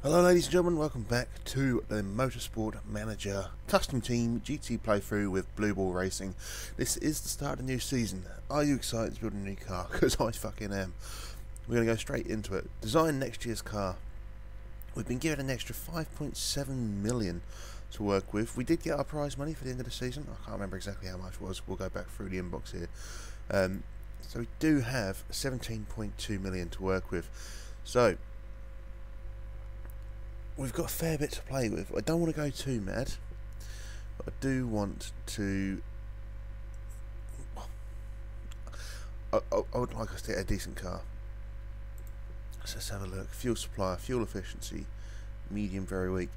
Hello ladies and gentlemen, welcome back to the Motorsport Manager Custom Team GT playthrough with Blue Ball Racing. This is the start of a new season. Are you excited to build a new car? Because I fucking am. We're going to go straight into it. Design next year's car. We've been given an extra 5.7 million to work with. We did get our prize money for the end of the season. I can't remember exactly how much it was. We'll go back through the inbox here. So we do have 17.2 million to work with. So we've got a fair bit to play with. I don't want to go too mad, but I do want to. I would like us to get a decent car. So let's have a look. Fuel supply, fuel efficiency, medium, very weak.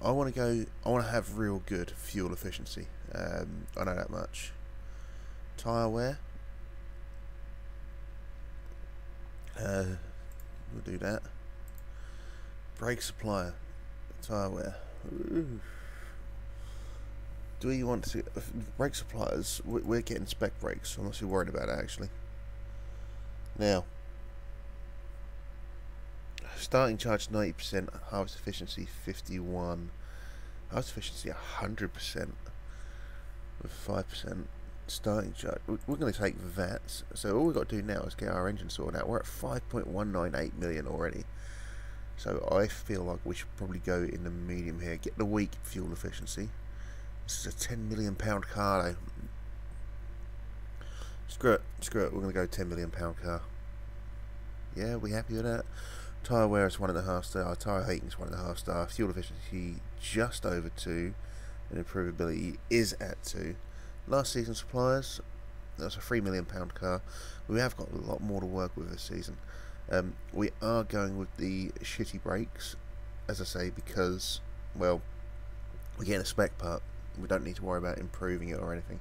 I want to have real good fuel efficiency. I know that much. Tyre wear. We'll do that. Brake supplier, tyre wear. Ooh. Do we want to brake suppliers? We're getting spec brakes, so I'm not too worried about it actually. Now, starting charge 90%, harvest efficiency 51, harvest efficiency 100% with 5%. Starting charge. We're going to take that. So all we've got to do now is get our engine sorted out. We're at 5.198 million already. So I feel like we should probably go in the medium here. Get the weak fuel efficiency. This is a £10 million car though. Screw it. We're going to go £10 million car. Yeah, we happy with that? Tyre wear is 1.5 star. Tyre heating is 1.5 star. Fuel efficiency just over 2. And improvability is at 2. Last season suppliers. That's a £3 million car. We have got a lot more to work with this season. We are going with the shitty brakes, as I say, because, well, we're getting a spec part. We don't need to worry about improving it or anything.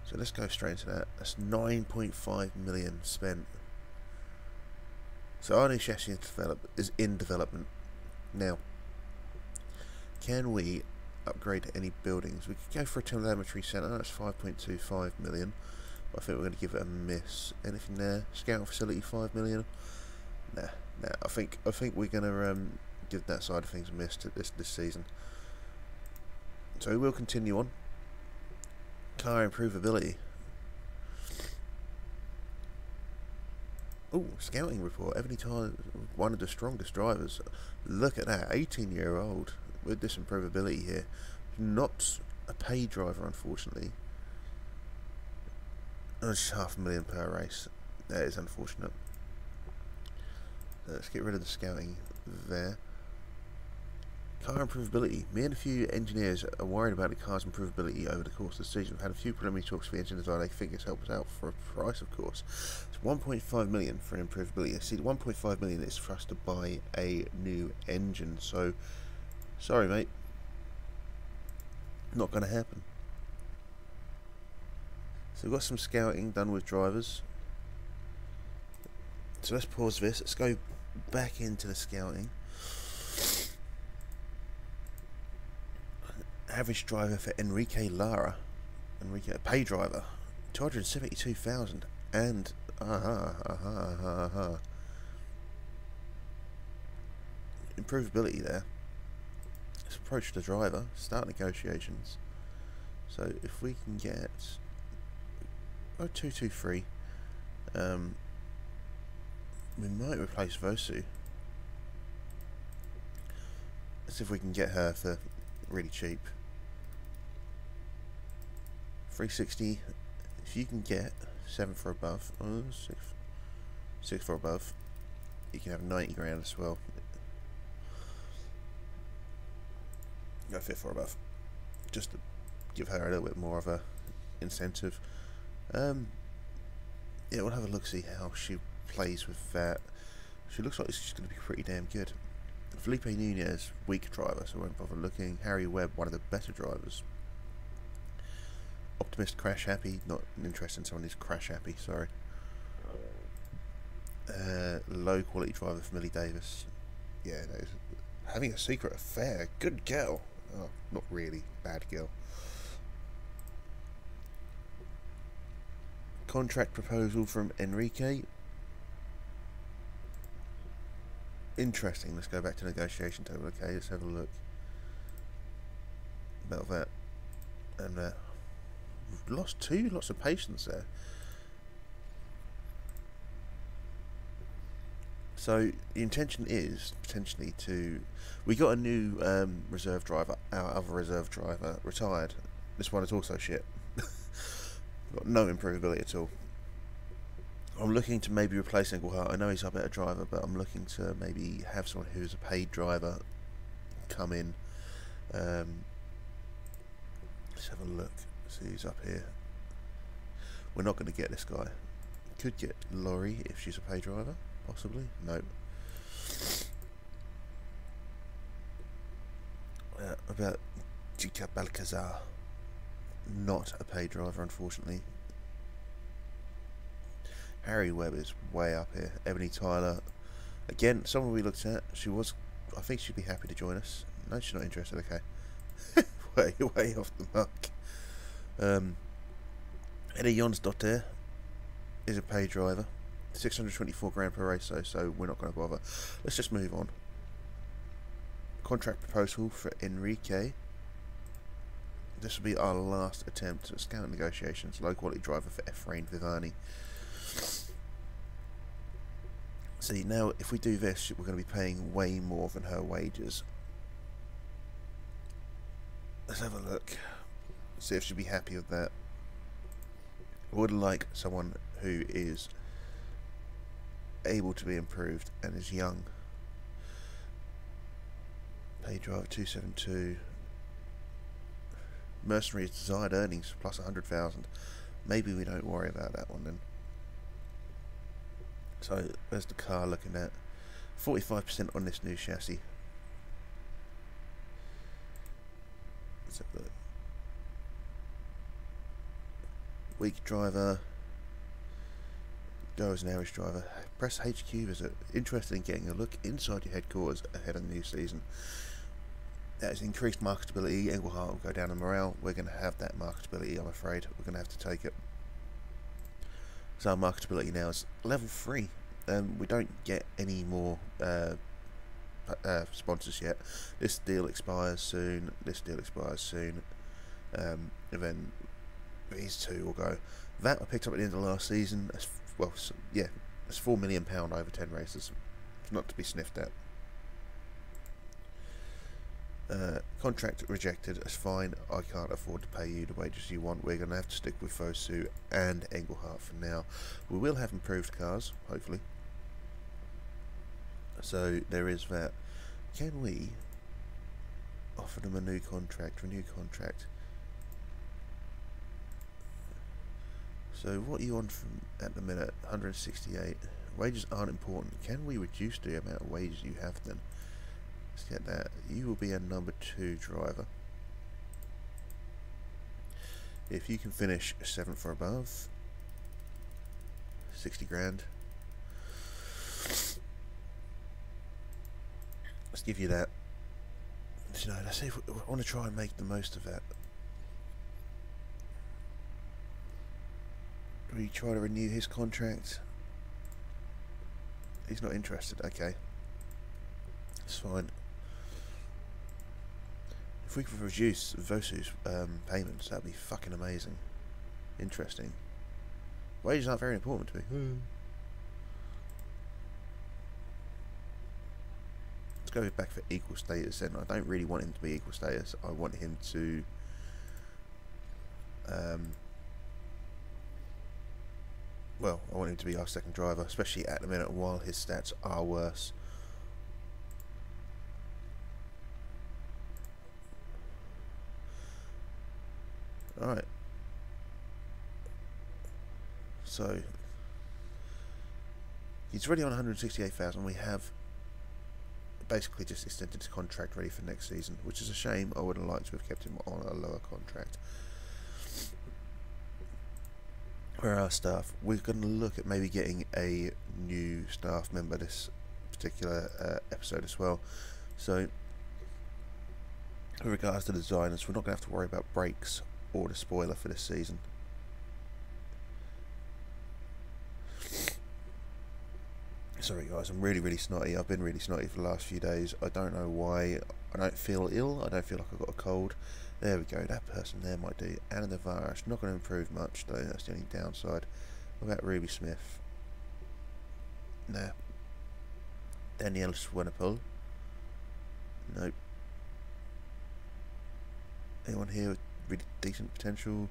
So let's go straight into that. That's 9.5 million spent. So our new chassis is in development. Now, can we upgrade to any buildings? We could go for a telemetry centre. That's 5.25 million. I think we're going to give it a miss. Anything there? Scouting facility 5 million. Nah. I think we're going to give that side of things a miss to this season. So we will continue on. Car improvability. Oh, scouting report. Ebony Tyler, one of the strongest drivers. Look at that, 18-year-old with this improvability here. Not a paid driver, unfortunately. It's $500,000 per race. That is unfortunate. Let's get rid of the scouting there. Car improvability. Me and a few engineers are worried about the car's improvability over the course of the season. We've had a few preliminary talks for the engine design. They think it's helped us out for a price, of course. It's 1.5 million for an improvability. See, the 1.5 million is for us to buy a new engine. So, sorry, mate. Not going to happen. So we've got some scouting done with drivers. So let's pause this. Let's go back into the scouting. Average driver for Enrique Lara. Enrique, a pay driver. 272,000 and improvability there. Let's approach the driver. Start negotiations. So if we can get 223. We might replace Vosu. Let's see if we can get her for really cheap. 360. If you can get 7 for above, 6 for above, you can have 90 grand as well. Go 5 for above, just to give her a little bit more of a incentive. Yeah, we'll have a look, see how she plays with that. She looks like she's going to be pretty damn good. Felipe Nunez, weak driver, so I won't bother looking. Harry Webb, one of the better drivers. Optimist, crash happy. Not interested in someone who's crash happy, sorry. Low quality driver for Millie Davis. Yeah, that is having a secret affair. Good girl. Oh, not really. Bad girl. Contract proposal from Enrique. Interesting. Let's go back to negotiation table. Okay, let's have a look. About that. And we've lost lots of patience there. So the intention is potentially to... We got a new reserve driver. Our other reserve driver retired. This one is also shit. Got no improvability at all. I'm looking to maybe replace Englehart. I know he's a better driver, but I'm looking to maybe have someone who's a paid driver come in. Let's have a look. See who's up here. We're not going to get this guy. Could get Laurie if she's a paid driver, possibly. Nope. About Jika Balcazar. Not a paid driver, unfortunately. Harry Webb is way up here. Ebony Tyler, again, someone we looked at. She was, I think she'd be happy to join us. No, she's not interested. Okay, way off the mark. Eddie Jonsdottir is a paid driver. 624 grand per race, so we're not going to bother. Let's just move on. Contract proposal for Enrique. This will be our last attempt at scout negotiations. Low quality driver for Efrain Vivani. See, now if we do this, we're going to be paying way more than her wages. Let's have a look. See if she'll be happy with that. I would like someone who is able to be improved and is young. Paid driver 272. Mercenaries desired earnings plus 100,000. Maybe we don't worry about that one then. So there's the car looking at 45% on this new chassis. Let's have a look. Weak driver. Go as an average driver. Press HQ visit. Interested in getting a look inside your headquarters ahead of the new season. That is increased marketability. Englehart will go down in morale. We're going to have that marketability, I'm afraid. We're going to have to take it. So our marketability now is level 3. We don't get any more sponsors yet. This deal expires soon. This deal expires soon. And then these two will go. That I picked up at the end of last season. Well, yeah, it's £4 million over 10 races. It's not to be sniffed at. Contract rejected. That's fine. I can't afford to pay you the wages you want. We're going to have to stick with Fosu and Englehart for now. We will have improved cars, hopefully. So there is that. Can we offer them a new contract? Renew contract. So what are you on from at the minute? 168. Wages aren't important. Can we reduce the amount of wages you have then? Let's get that. You will be a number 2 driver. If you can finish 7th or above, 60 grand. Let's give you that. So, let's see if we want to try and make the most of that. Do we try to renew his contract? He's not interested. Okay. It's fine. If we could reduce Vosu's payments, that'd be fucking amazing. Interesting. Wages aren't very important to me. Let's go back for equal status then. I don't really want him to be equal status. I want him to well, I want him to be our second driver, especially at the minute while his stats are worse. Alright. So he's already on 168,000. We have basically just extended his contract ready for next season, which is a shame. I would have liked to have kept him on a lower contract. For our staff, we're going to look at maybe getting a new staff member this particular episode as well. So with regards to the designers, we're not going to have to worry about brakes or the spoiler for this season. Sorry guys, I'm really snotty. I've been really snotty for the last few days. I don't know why. I don't feel ill. I don't feel like I've got a cold. There we go. That person there might do. Anna Navarro. It's not going to improve much though. That's the only downside. What about Ruby Smith? Nah. Danielle Swanepoel. Nope. Anyone here with really decent potential?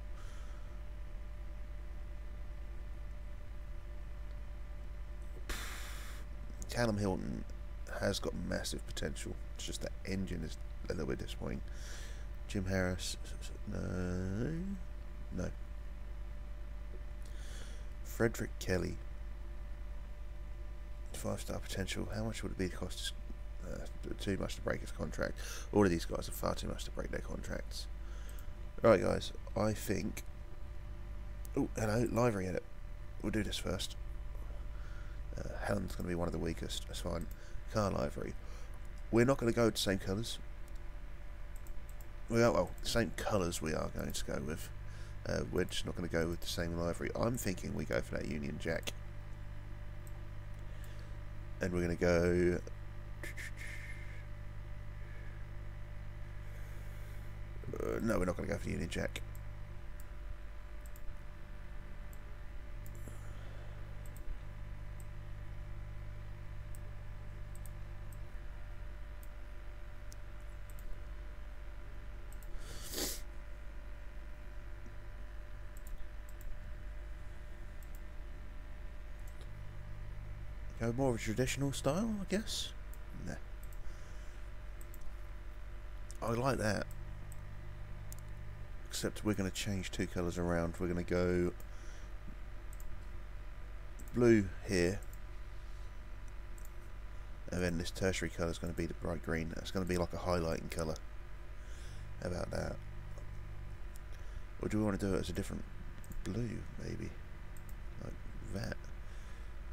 Callum Hilton has got massive potential. It's just that engine is a little bit disappointing. Jim Harris, no. Frederick Kelly, 5-star potential. How much would it be to cost? Too much to break his contract. All of these guys are far too much to break their contracts. Right, guys. I think. Oh, hello, livery edit. We'll do this first. Helen's going to be one of the weakest. That's fine. Car livery. We're not going to go with the same colours. Well, the same colours we are going to go with. We're just not going to go with the same livery. I'm thinking we go for that Union Jack. And we're going to go... no, we're not going to go for the Union Jack. Go more of a traditional style, I guess. Nah. I like that. Except we're going to change two colours around. We're going to go blue here. And then this tertiary colour is going to be the bright green. That's going to be like a highlighting colour. How about that? Or do we want to do it as a different blue, maybe? Like that.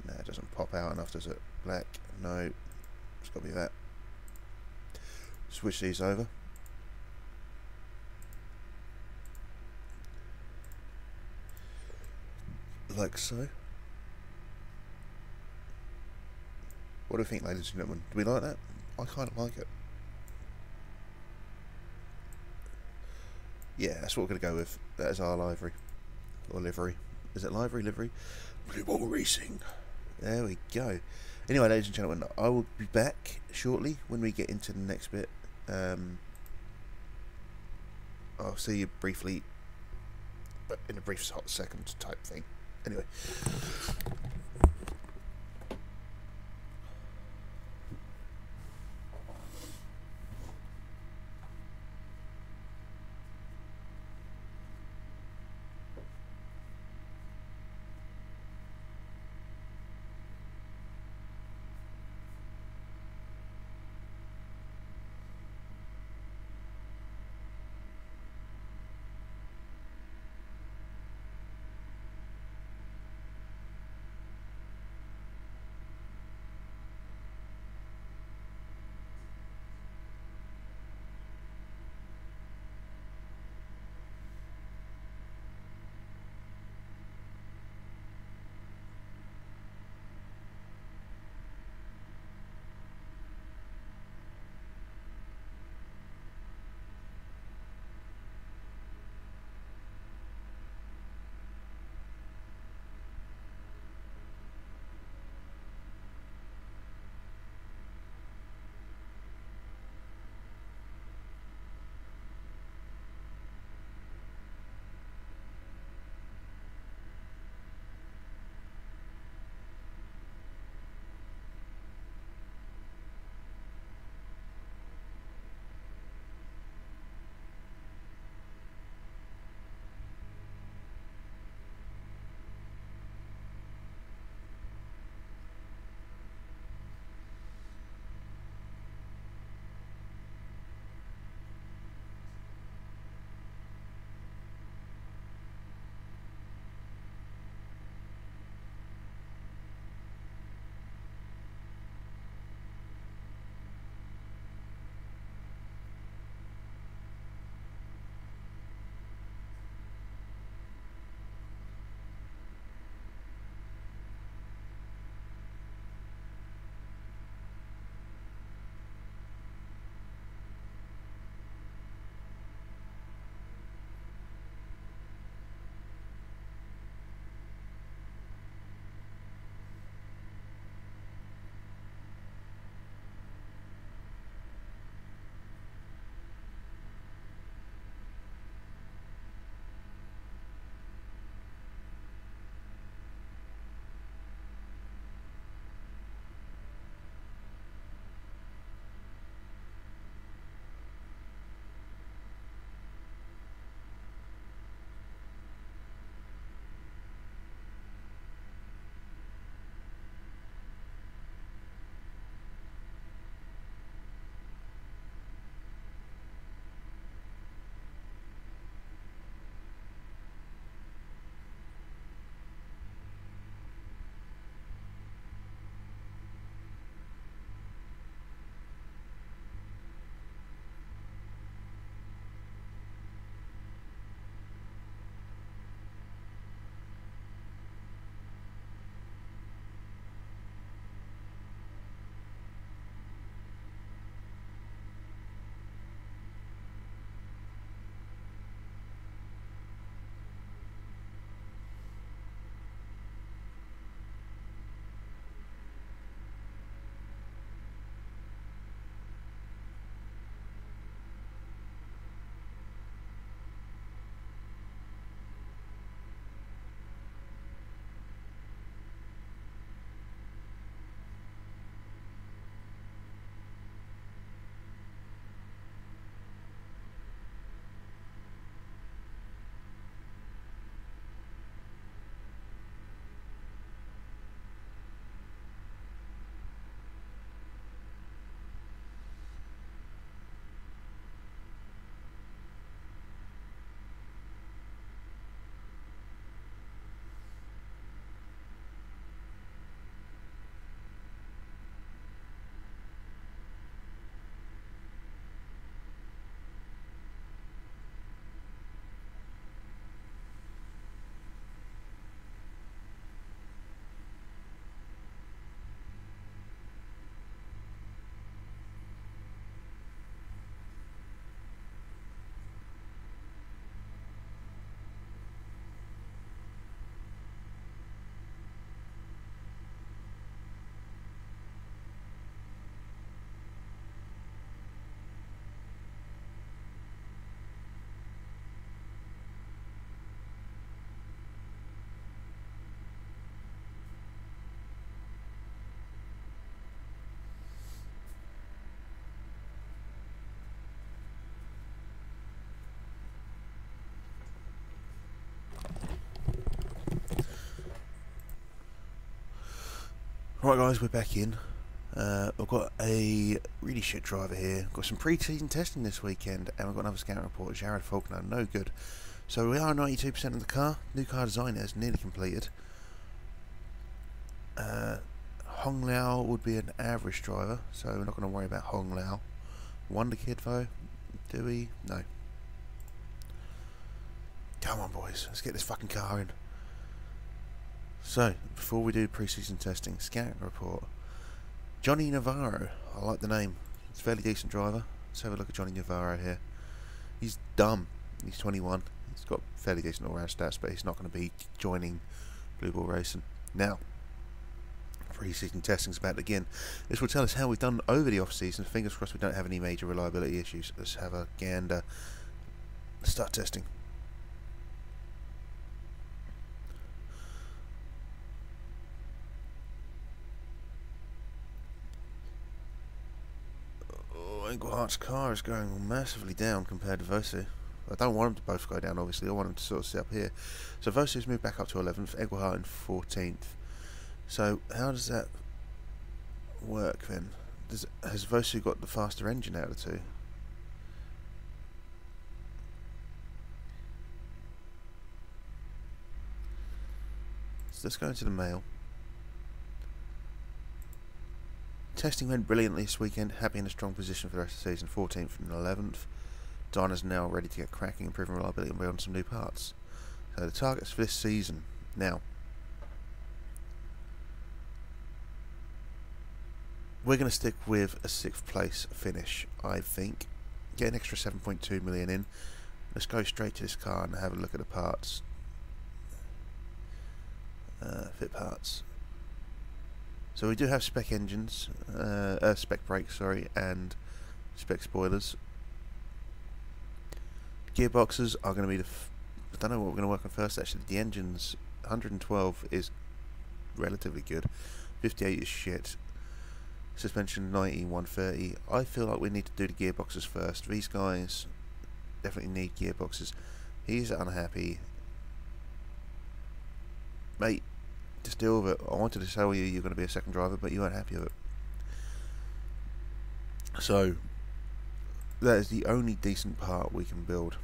No, it doesn't pop out enough, does it? Black? No. It's got to be that. Switch these over. Like so. What do you think, ladies and gentlemen? Do we like that? I kind of like it. Yeah, that's what we're going to go with. That is our livery. Or livery. Is it livery? Livery? Blue Ball Racing. There we go. Anyway, ladies and gentlemen, I will be back shortly when we get into the next bit. I'll see you briefly, but in a brief hot second type thing. Anyway. Right guys, we're back in. I've got a really shit driver here. Got some pre-season testing this weekend, and I've got another scout report. Jared Faulkner, no good. So we are 92% of the car. New car design is nearly completed. Hong Lao would be an average driver, so we're not going to worry about Hong Lao. Wonder Kid though, do we? No. Come on boys, let's get this fucking car in. So, before we do pre-season testing, scouting report. Johnny Navarro, I like the name. It's a fairly decent driver. Let's have a look at Johnny Navarro here. He's dumb. He's 21. He's got fairly decent all-round stats, but he's not going to be joining Blue Ball Racing. Now, pre-season testing's about to begin. This will tell us how we've done over the off-season. Fingers crossed we don't have any major reliability issues. Let's have a gander. Let's start testing. Engelhart's car is going massively down compared to Vosu. I don't want them to both go down, obviously. I want them to sort of sit up here. So Vosu's moved back up to 11th, Engelhart in 14th. So how does that work then? Has Vosu got the faster engine out of the two? So let's go into the mail. Testing went brilliantly this weekend, happy in a strong position for the rest of the season, 14th and 11th. Dyna's now ready to get cracking, improving reliability and building some new parts. So the targets for this season. Now, we're going to stick with a 6th place finish, I think. Get an extra 7.2 million in. Let's go straight to this car and have a look at the parts. Fit parts. So we do have spec engines, spec brakes, sorry, and spec spoilers. Gearboxes are going to be the... I don't know what we're going to work on first actually. The engines, 112 is relatively good, 58 is shit. Suspension 90, 130. I feel like we need to do the gearboxes first. These guys definitely need gearboxes. He's unhappy. Mate, just deal with it. I wanted to tell you you're going to be a second driver, but you weren't happy with it. So that is the only decent part we can build.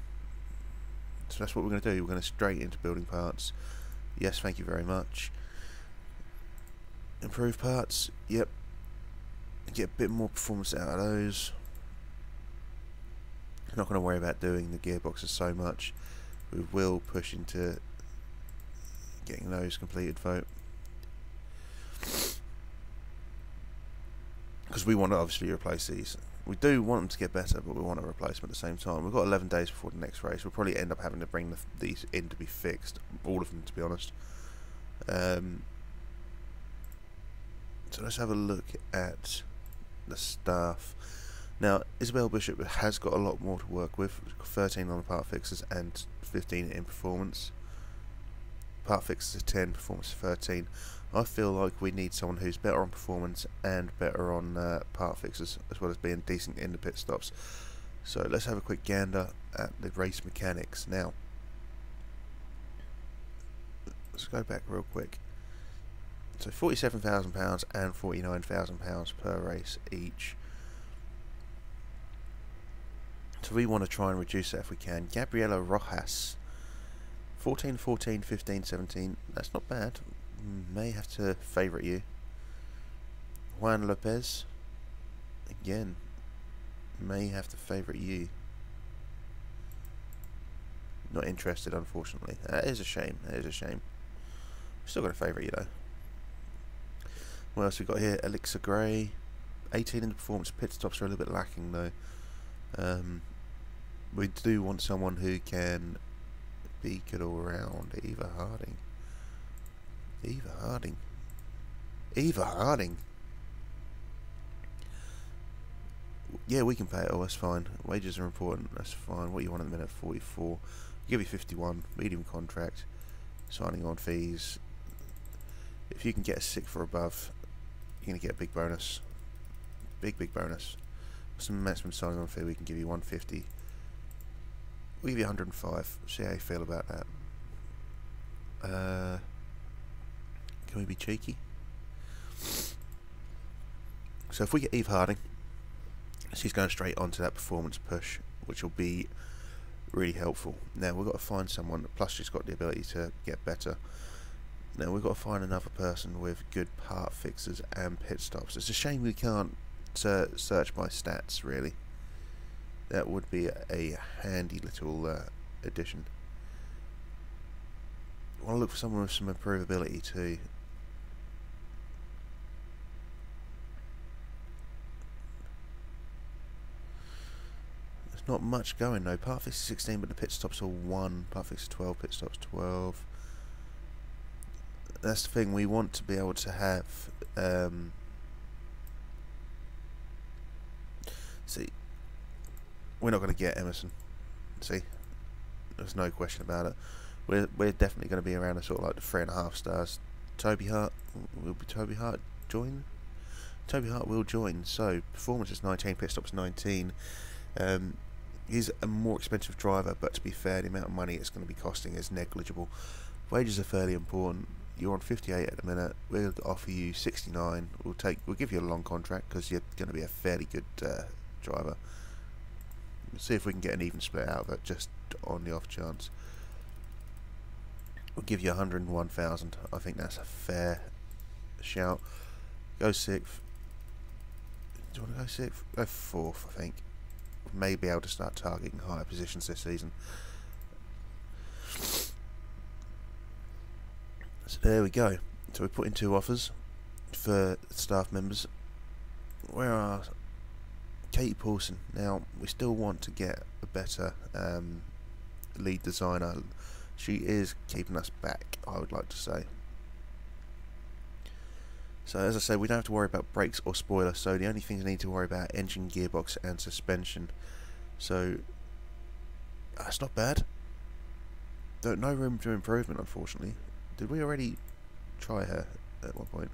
So that's what we're going to do. We're going to straight into building parts. Yes, thank you very much. Improve parts. Yep. Get a bit more performance out of those. Not going to worry about doing the gearboxes so much. We will push into getting those completed though, because we want to obviously replace these. We do want them to get better, but we want to replace them at the same time. We've got 11 days before the next race. We'll probably end up having to bring these in to be fixed, all of them to be honest. So let's have a look at the staff. Now, Isabel Bishop has got a lot more to work with. We've got 13 on the part fixers and 15 in performance. Part fixers are 10, performance 13. I feel like we need someone who's better on performance and better on part fixers, as well as being decent in the pit stops. So let's have a quick gander at the race mechanics. Now, let's go back real quick. So £47,000 and £49,000 per race each. So we want to try and reduce that if we can. Gabriela Rojas, 14, 14, 15, 17. That's not bad. May have to favourite you. Juan Lopez, again, may have to favourite you. Not interested, unfortunately. That is a shame. That is a shame. Still got to favourite you though. What else we got here? Elixir Grey, 18 in the performance. Pit stops are a little bit lacking though. We do want someone who can be good all round. Eva Harding. Eva Harding. Eva Harding. Yeah, we can pay it. Oh, that's fine. Wages are important. That's fine. What do you want at the minute? 44. We'll give you 51. Medium contract. Signing on fees. If you can get a 6 or above, you're going to get a big bonus. Big bonus. What's the maximum signing on fee? We can give you 150. We'll give you 105. See how you feel about that. Can we be cheeky? So if we get Eve Harding, she's going straight onto that performance push, which will be really helpful. Now we've got to find someone, plus she's got the ability to get better. Now we've got to find another person with good part fixes and pit stops. It's a shame we can't search by stats, really. That would be a handy little addition. I want to look for someone with some improvability too. There's not much going though. Part fix is 16, but the pit stops are 1. Part fix is 12, pit stops 12. That's the thing, we want to be able to have see, we're not going to get Emerson. See, there's no question about it. We're definitely going to be around a sort of like the 3.5 stars. Toby Hart, will be Toby Hart join? Toby Hart will join. So performance is 19, pit stops 19. He's a more expensive driver, but to be fair, the amount of money it's going to be costing is negligible. Wages are fairly important. You're on 58 at the minute. We'll offer you 69. We'll give you a long contract because you're going to be a fairly good driver. We'll see if we can get an even split out of it, just on the off chance. We'll give you 101,000. I think that's a fair shout. Go 6th. Do you want to go 6th? Go 4th, I think. We may be able to start targeting higher positions this season. So there we go. So we put in 2 offers for staff members. Where are Katie Paulson? Now we still want to get a better lead designer. She is keeping us back, I would like to say. So as I say, we don't have to worry about brakes or spoiler. So the only things we need to worry about are engine, gearbox, and suspension. So that's not bad. No room for improvement, unfortunately. Did we already try her at one point?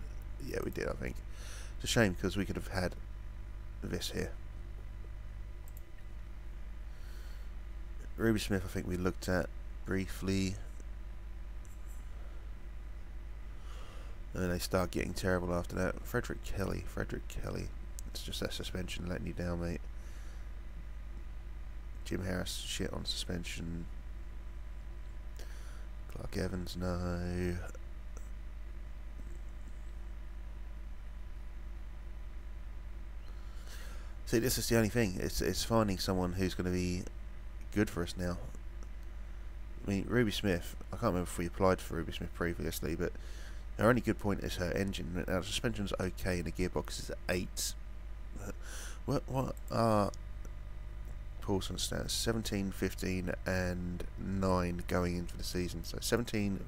Yeah, we did, I think. It's a shame because we could have had this here. Ruby Smith, I think we looked at briefly. And then they start getting terrible after that. Frederick Kelly. It's just that suspension letting you down, mate. Jim Harris, shit on suspension. Clark Evans, no. See, this is the only thing. It's finding someone who's going to be good for us now. I mean, Ruby Smith, I can't remember if we applied for Ruby Smith previously, but her only good point is her engine. Now, the suspension's okay, and the gearbox is 8. What are Paulson stats? 17, 15, and 9 going into the season. So 17,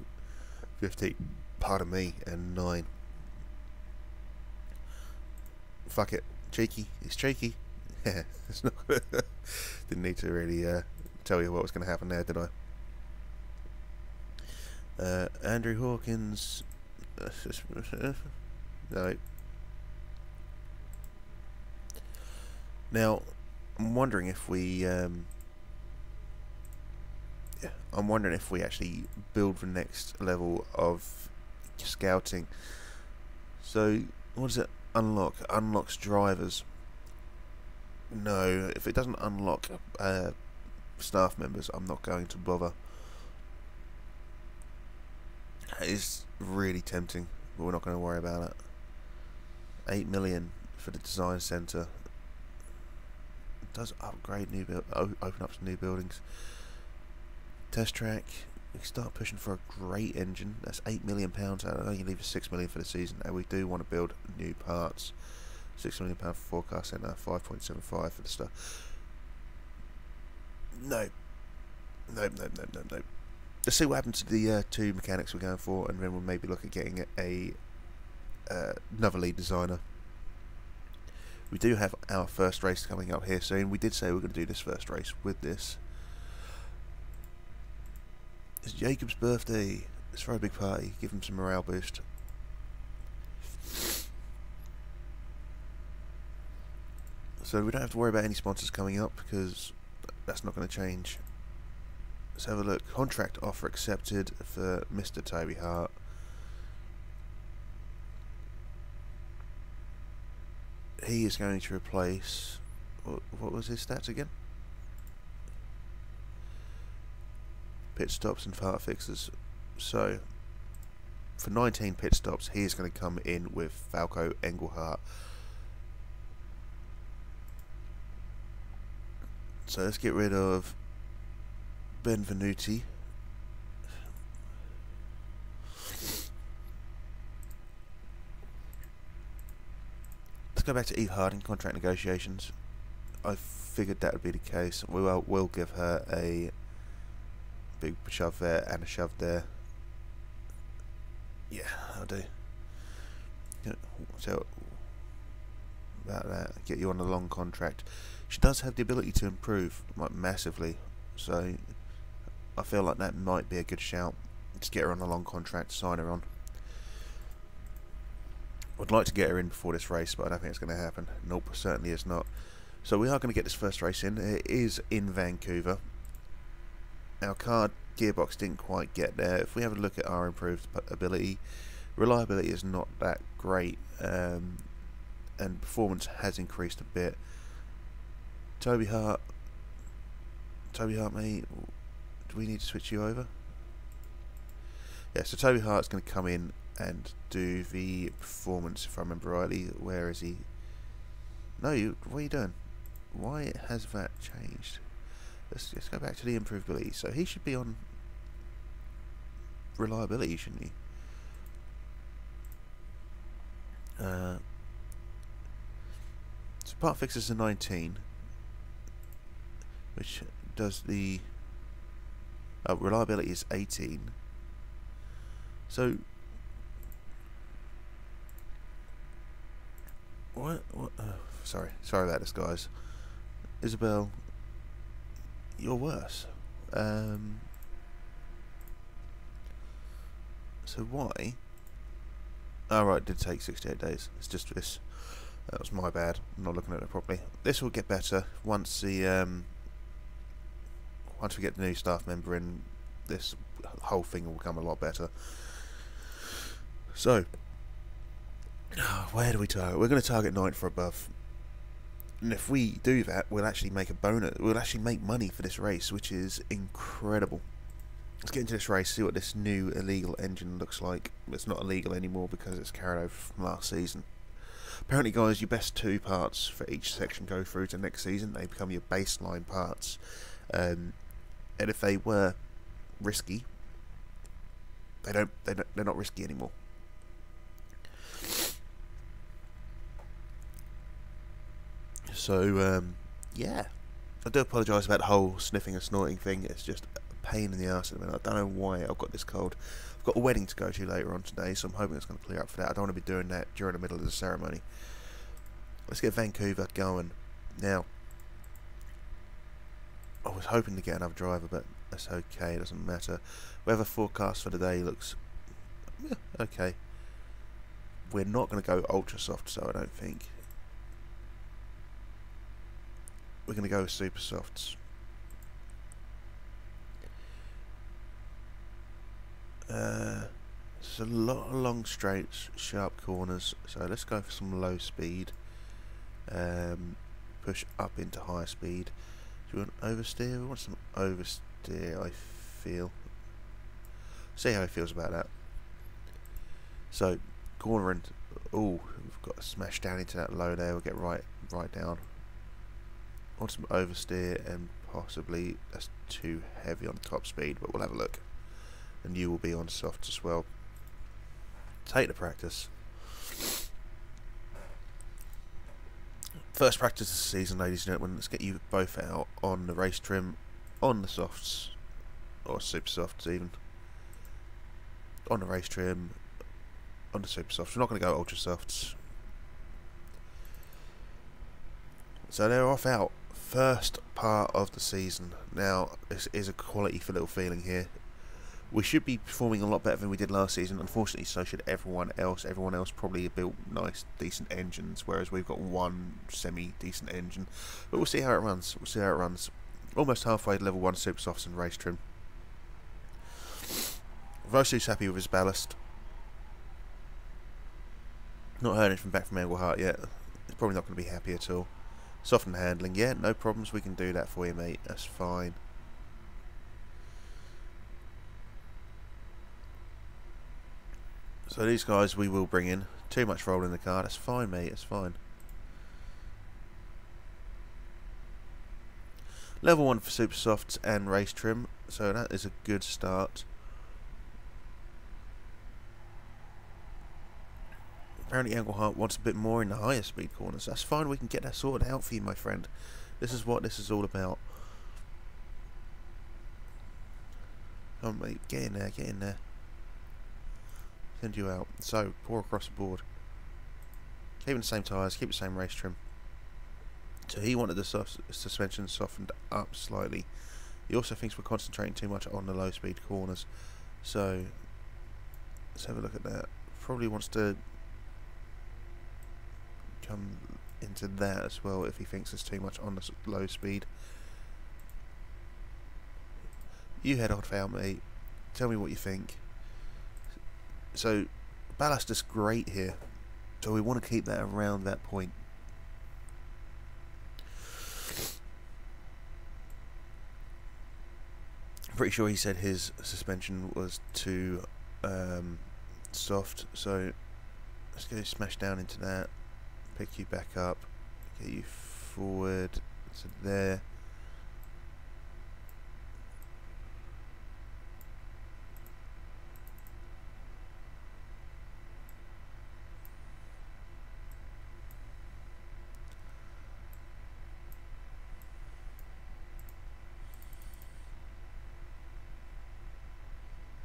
15, pardon me, and 9. Fuck it. Cheeky. It's cheeky. Yeah, it's not. Didn't need to really tell you what was going to happen there, did I? Andrew Hawkins. No. Now, I'm wondering if we. I'm wondering if we actually build the next level of scouting. So, what does it unlock? Unlocks drivers. No, if it doesn't unlock staff members, I'm not going to bother. It is really tempting, but we're not going to worry about it. 8 million for the design centre. It does upgrade new open up some new buildings. Test track. We start pushing for a great engine. That's £8 million. I only leave us £6 million for the season. And we do want to build new parts. £6 million for forecast centre. 5.75 for the stuff. No. Let's see what happens to the 2 mechanics we're going for, and then we'll maybe look at getting another lead designer. We do have our first race coming up here soon. We did say we were going to do this first race with this. It's Jacob's birthday. Let's throw a big party. Give him some morale boost. So we don't have to worry about any sponsors coming up because that's not going to change. Let's have a look. Contract offer accepted for Mr. Toby Hart. he is going to replace... What was his stats again? Pit stops and part fixes. So, for 19 pit stops, he is going to come in with Falco Engelhardt. So let's get rid of Benvenuti. Let's go back to Eve Harding, contract negotiations. I figured that would be the case. We'll give her a big shove there and a shove there. Yeah, I'll do. So, about that, get you on a long contract. She does have the ability to improve, like, massively, so I feel like that might be a good shout. Just get her on a long contract, sign her on. Would like to get her in before this race, but I don't think it's going to happen. Nope, certainly is not. So we are going to get this first race in. It is in Vancouver. Our car gearbox didn't quite get there. If we have a look at our improved ability, reliability is not that great, and performance has increased a bit. Toby Hart, mate, do we need to switch you over? Yeah, so Toby Hart's going to come in and do the performance, if I remember rightly. Where is he? No, what are you doing? Why has that changed? Let's go back to the improvability. So he should be on reliability, shouldn't he? So part fixes are 19, which does the reliability is 18. So what? Sorry about this, guys. Isabel, you're worse. So why? Oh right, it did take 68 days. It's just this. That was my bad. I'm not looking at it properly. This will get better once the once we get the new staff member in. This whole thing will become a lot better. So, where do we target? We're going to target 9 for above. And if we do that, we'll actually make a bonus. We'll actually make money for this race, which is incredible. Let's get into this race, see what this new illegal engine looks like. It's not illegal anymore because it's carried over from last season. Apparently, guys, your best 2 parts for each section go through to next season. They become your baseline parts. And if they were risky, they're not risky anymore. So, yeah. I do apologise about the whole sniffing and snorting thing. It's just a pain in the arse at the minute. I don't know why I've got this cold. I've got a wedding to go to later on today, so I'm hoping it's going to clear up for that. I don't want to be doing that during the middle of the ceremony. Let's get Vancouver going. Now, I was hoping to get another driver, but that's okay. It doesn't matter. Weather forecast for the day looks okay. We're not going to go ultra soft, so I don't think. We're going to go with super softs. There's a lot of long straights, sharp corners, so let's go for some low speed. Push up into high speed. Do you want oversteer? We want some oversteer, I feel. See how he feels about that. So, cornering. Oh, we've got to smash down into that low there. We'll get right down. Want some oversteer, and possibly that's too heavy on top speed, but we'll have a look. And you will be on soft as well. Take the practice. First practice of the season, ladies and gentlemen. Let's get you both out on the race trim, on the softs, or super softs even. On the race trim, on the super softs. We're not going to go ultra softs. So they're off out. First part of the season. Now, this is a quality for little feeling here. We should be performing a lot better than we did last season. Unfortunately, so should everyone else. Everyone else probably built nice, decent engines, whereas we've got one semi-decent engine. But we'll see how it runs. We'll see how it runs. Almost halfway to level 1 super softs and race trim. Vosu's happy with his ballast. Not heard anything back from Engelhardt yet. Probably not going to be happy at all. Soften handling, yeah, no problems, we can do that for you, mate, that's fine. So these guys we will bring in. Too much roll in the car, that's fine, mate, that's fine. Level 1 for super softs and race trim, so that is a good start. Apparently Engelhart wants a bit more in the higher speed corners. That's fine, we can get that sorted out for you, my friend. This is what this is all about. Come on, mate, get in there, get in there. Send you out. So, pour across the board. Keeping the same tyres, keep the same race trim. So he wanted the suspension softened up slightly. He also thinks we're concentrating too much on the low speed corners. So, let's have a look at that. Probably wants to come into that as well if he thinks there's too much on the low speed. You head off out, mate. Tell me what you think. So, ballast is great here. So we want to keep that around that point. I'm pretty sure he said his suspension was too soft. So, let's go smash down into that. Pick you back up. Get you forward to there.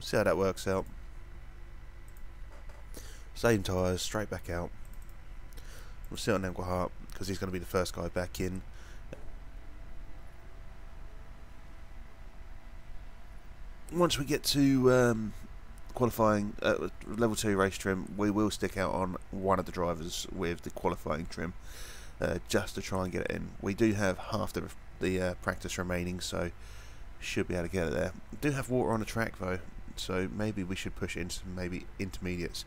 See how that works out. Same tyres, straight back out. We'll sit on Engelhart because he's going to be the first guy back in. Once we get to qualifying level 2 race trim, we will stick out on one of the drivers with the qualifying trim just to try and get it in. We do have half the practice remaining, so should be able to get it there. We do have water on the track though, so maybe we should push into maybe intermediates.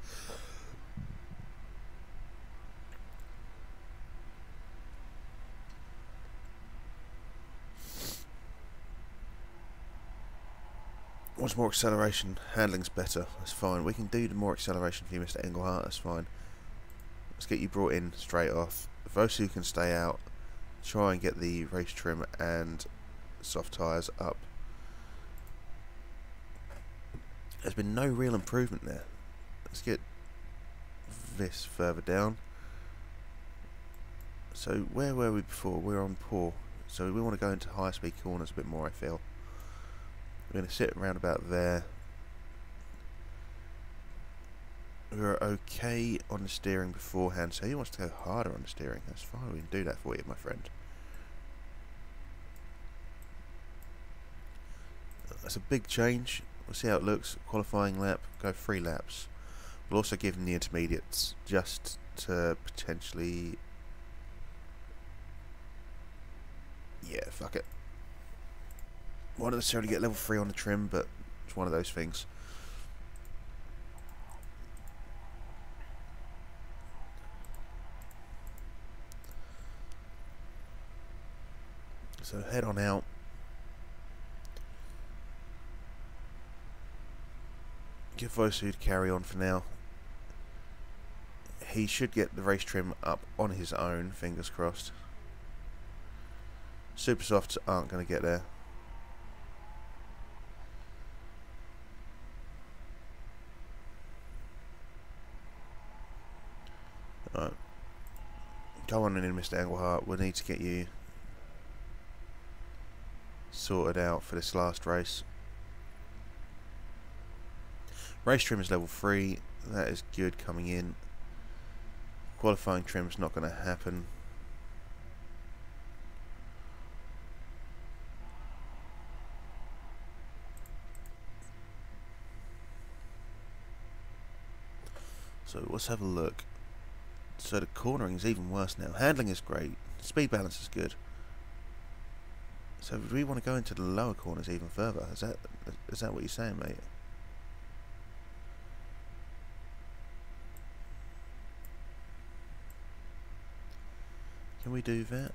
Wants more acceleration, handling's better, that's fine. We can do the more acceleration for you, Mr. Engelhart, that's fine. Let's get you brought in straight off. Those who can stay out, try and get the race trim and soft tyres up. There's been no real improvement there. Let's get this further down. So where were we before? We were on poor. So we want to go into high speed corners a bit more, I feel. We're going to sit around about there. We were okay on the steering beforehand, so he wants to go harder on the steering. That's fine, we can do that for you, my friend. That's a big change. We'll see how it looks. Qualifying lap, go 3 laps. We'll also give him the intermediates just to potentially... yeah, fuck it. Won't necessarily get level 3 on the trim, but it's one of those things. So head on out. Give Vosu to carry on for now. He should get the race trim up on his own, fingers crossed. Super softs aren't going to get there. Alright. Go on in, Mr. Engelhart. We'll need to get you sorted out for this last race. Race trim is level 3. That is good coming in. Qualifying trim's not going to happen. So let's have a look. So the cornering is even worse now. Handling is great. Speed balance is good. So do we want to go into the lower corners even further? Is that what you're saying, mate? Can we do that?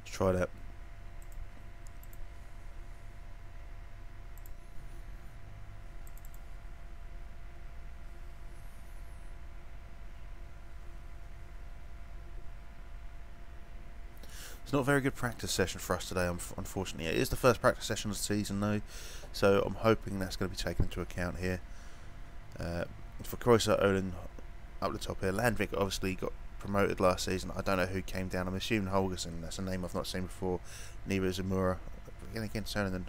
Let's try that. It's not a very good practice session for us today, unfortunately. It is the first practice session of the season, though, so I'm hoping that's going to be taken into account here. For Kreuzer, Olin up the top here. Landvik obviously got promoted last season. I don't know who came down. I'm assuming Holgersen. That's a name I've not seen before. Neither is Amura. Again, Sonnen.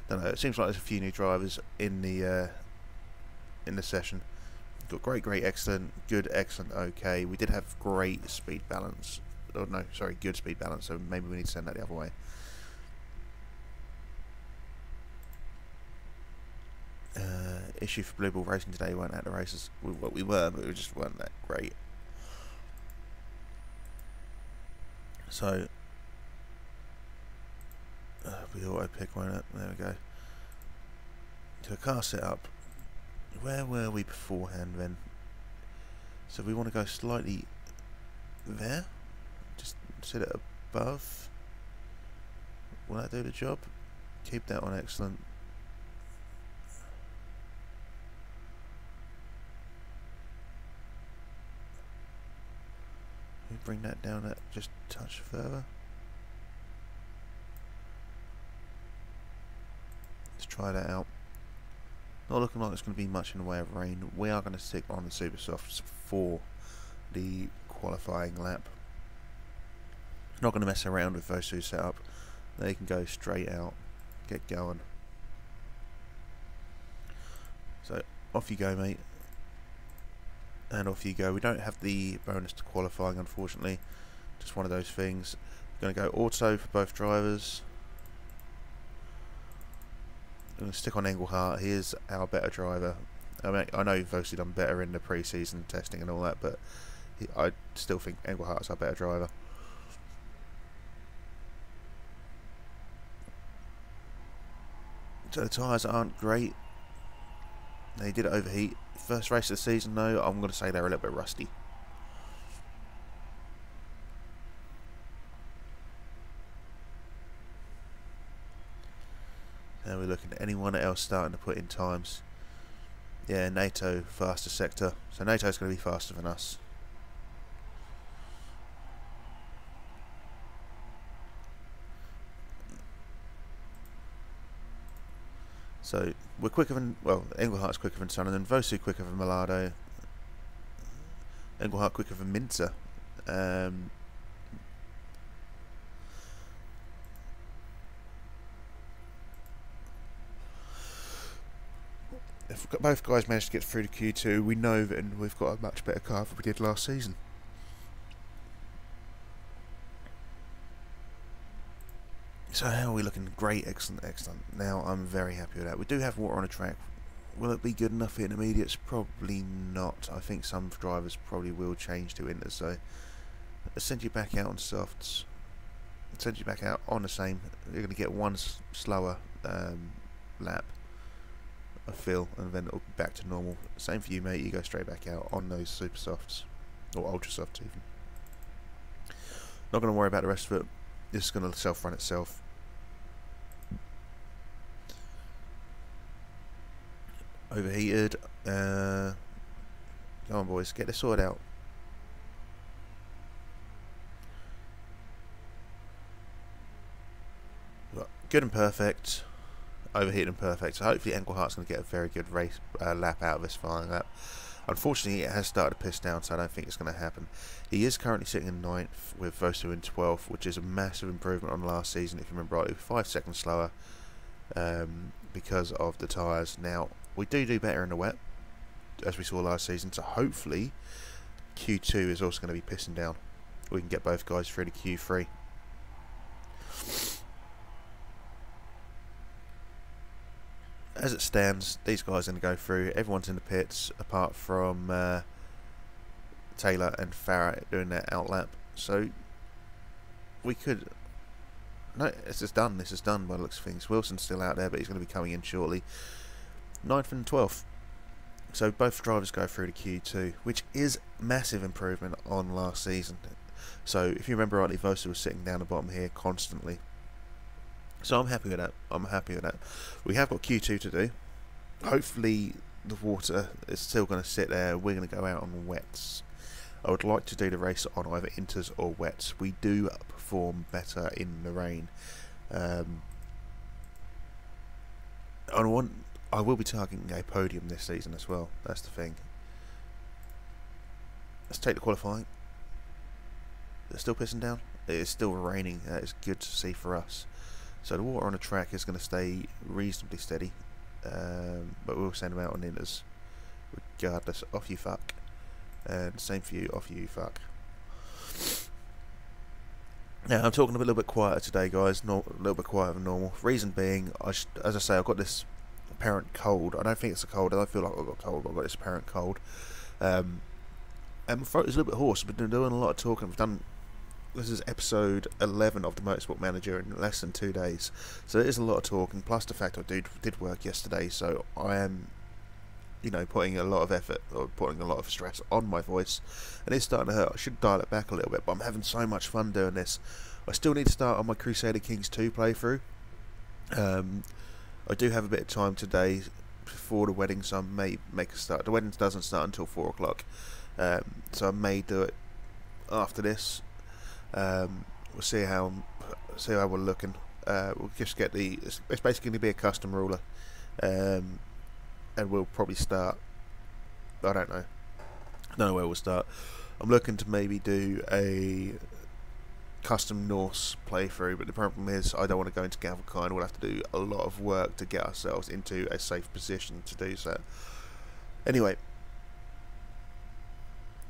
Don't know. It seems like there's a few new drivers in the session. Got great, excellent, good, excellent, okay. We did have great speed balance. Oh no, sorry, good speed balance, so maybe we need to send that the other way. Issue for Blue Ball Racing today, we weren't at the races. Well, we were, but we just weren't that great. So, we auto pick, won't it? There we go. So, car setup. Where were we beforehand then? So, we want to go slightly there. Just set it above. Will that do the job? Keep that on excellent. We bring that down at just a touch further. Let's try that out. Not looking like it's going to be much in the way of rain. We are going to stick on the super softs for the qualifying lap. Not going to mess around with those two setup. They can go straight out, get going. So off you go, mate, and off you go. We don't have the bonus to qualifying, unfortunately. Just one of those things. We're going to go auto for both drivers. I'm going to stick on Engelhardt. He is our better driver. I mean, I know you've obviously done better in the pre-season testing and all that, but I still think Engelhardt is our better driver. So the tyres aren't great. They did overheat. First race of the season though, I'm going to say they're a little bit rusty. Now we're looking at anyone else starting to put in times. Yeah, NATO, faster sector. So NATO's going to be faster than us. So we're quicker than, well, Engelhardt's quicker than Sonnen, Vosu quicker than Malado, Engelhardt quicker than Minzer. If both guys manage to get through to Q2, we know that we've got a much better car than we did last season. So how are we looking? Great, excellent, excellent. Now I'm very happy with that. We do have water on the track. Will it be good enough for intermediates? Probably not. I think some drivers probably will change to inters. So let's send you back out on softs. Send you back out on the same. You're going to get one slower lap of fill, and then it'll be back to normal. Same for you, mate. You go straight back out on those super softs, or ultra softs even. Not going to worry about the rest of it. This is going to self-run itself. Overheated. Come on, boys, get this sorted out. Good and perfect. Overheated and perfect. So hopefully Engelhardt's going to get a very good race lap out of this final lap. Unfortunately, it has started to piss down, so I don't think it's going to happen. He is currently sitting in 9th with Vosu in 12th, which is a massive improvement on last season. If you remember rightly, 5 seconds slower because of the tyres. Now, we do better in the wet, as we saw last season, so hopefully Q2 is also going to be pissing down. We can get both guys through to Q3. As it stands, these guys are going to go through. Everyone's in the pits apart from Taylor and Farah doing their outlap. So we could... No, this is done. This is done by the looks of things. Wilson's still out there, but he's going to be coming in shortly. 9th and 12th. So both drivers go through to Q2, which is massive improvement on last season. So if you remember rightly, Vosa was sitting down the bottom here constantly. So I'm happy with that. I'm happy with that. We have got Q2 to do. Hopefully the water is still going to sit there. We're going to go out on wets. I would like to do the race on either inters or wets. We do perform better in the rain. I will be targeting a podium this season as well. That's the thing. Let's take the qualifying. It's still pissing down. It is still raining. That is good to see for us. So the water on the track is going to stay reasonably steady, but we'll send them out on inters regardless. Off you fuck. And same for you, off you fuck. Now I'm talking a little bit quieter today, guys. Not a little bit quieter than normal. Reason being, as I say, I've got this apparent cold. I don't think it's a cold. I don't feel like I've got a cold, but I've got this apparent cold. And my throat is a little bit hoarse. I've been doing a lot of talking. This is episode 11 of the Motorsport Manager in less than 2 days. So it is a lot of talking, plus the fact I did work yesterday, so I am, you know, putting a lot of effort, or putting a lot of stress on my voice, and it's starting to hurt. I should dial it back a little bit, but I'm having so much fun doing this. I still need to start on my Crusader Kings 2 playthrough. I do have a bit of time today before the wedding, so I may make a start. The wedding doesn't start until 4 o'clock, so I may do it after this. We'll see how we're looking. We'll just get it's basically going to be a custom ruler, and we'll probably start. I don't know where we'll start. I'm looking to maybe do a custom Norse playthrough, but the problem is I don't want to go into Gavelkind. We'll have to do a lot of work to get ourselves into a safe position to do so. Anyway,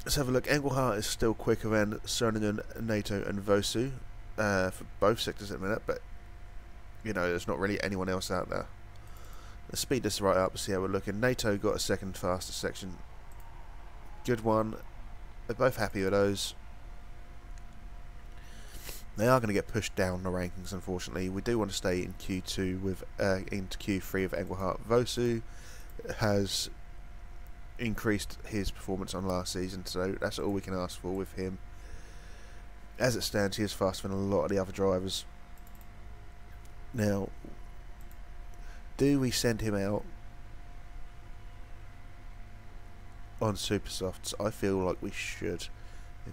let's have a look. Engelhardt is still quicker than Cernan, NATO and Vosu for both sectors at the minute, but you know, there's not really anyone else out there. Let's speed this right up and see how we're looking. NATO got a second fastest section. Good one. They're both happy with those. They are going to get pushed down the rankings, unfortunately. We do want to stay in Q2 with into Q3 of Engelhardt. Vosu has increased his performance on last season, so that's all we can ask for with him. As it stands, he is faster than a lot of the other drivers. Now, do we send him out on Super Softs? I feel like we should.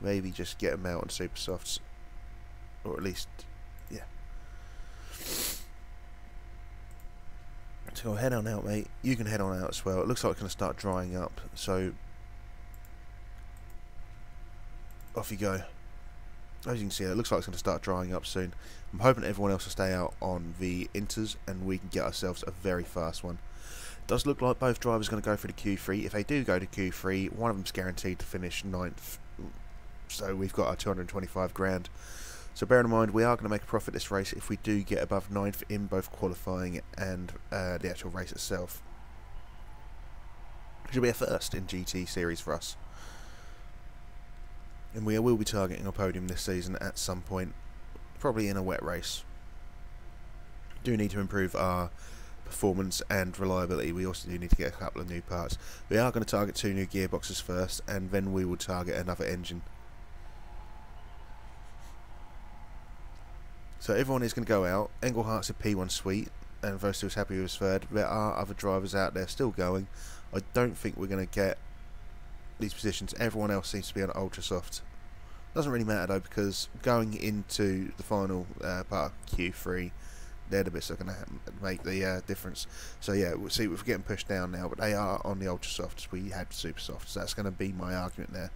Maybe just get him out on Super Softs, or at least, yeah. So head on out, mate. You can head on out as well. It looks like it's going to start drying up, so off you go. As you can see, it looks like it's going to start drying up soon. I'm hoping everyone else will stay out on the inters and we can get ourselves a very fast one. It does look like both drivers are going to go for the Q3. If they do go to Q3, one of them's guaranteed to finish 9th. So we've got our 225 grand. So bear in mind, we are going to make a profit this race if we do get above 9th in both qualifying and the actual race itself. It should be a first in GT series for us. And we will be targeting a podium this season at some point, probably in a wet race. Do need to improve our performance and reliability. We also do need to get a couple of new parts. We are going to target 2 new gearboxes first, and then we will target another engine. So everyone is going to go out. Engelhardt's a P1 suite, and Vostu's happy with his third. There are other drivers out there still going. I don't think we're going to get these positions. Everyone else seems to be on ultra soft. Doesn't really matter though, because going into the final part of Q3, They're the bits that are going to make the difference. So yeah, we'll see, we're getting pushed down now, but they are on the ultra softs. We had super softs. That's going to be my argument there.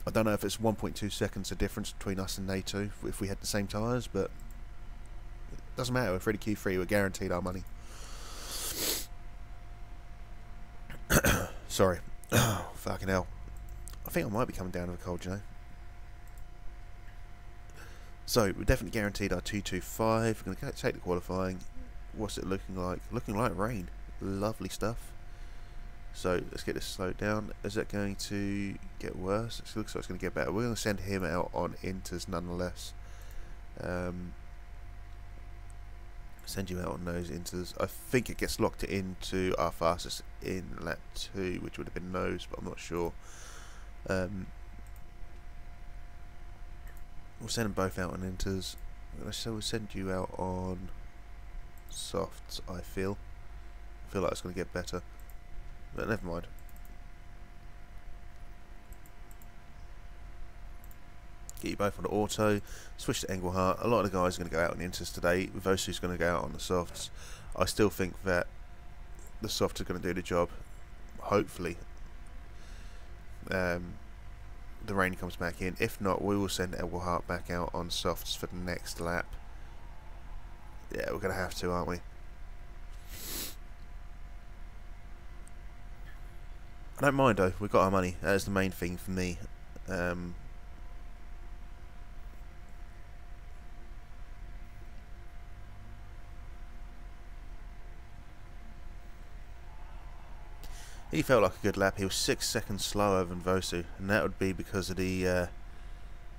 I don't know if it's 1.2 seconds of difference between us and NATO if we had the same tyres, but it doesn't matter. We're free to Q3. We're guaranteed our money. Sorry. Oh, fucking hell. I think I might be coming down with a cold, you know. So, we're definitely guaranteed our 225. We're going to take the qualifying. What's it looking like? Looking like rain. Lovely stuff. So, let's get this slowed down. Is it going to get worse? It looks like it's going to get better. We're going to send him out on inters nonetheless. Send you out on those inters. I think it gets locked into our fastest in lap 2, which would have been nose, but I'm not sure. We'll send them both out on inters. So we'll send you out on softs, I feel. I feel like it's going to get better. But never mind. Get you both on the auto. Switch to Engelhardt. A lot of the guys are going to go out on the inters today. Vosu's going to go out on the softs. I still think that the softs are going to do the job. Hopefully. The rain comes back in. If not, we will send Engelhardt back out on softs for the next lap. Yeah, we're going to have to, aren't we? I don't mind though, we've got our money. That is the main thing for me. He felt like a good lap. He was 6 seconds slower than Vosu, and that would be because of the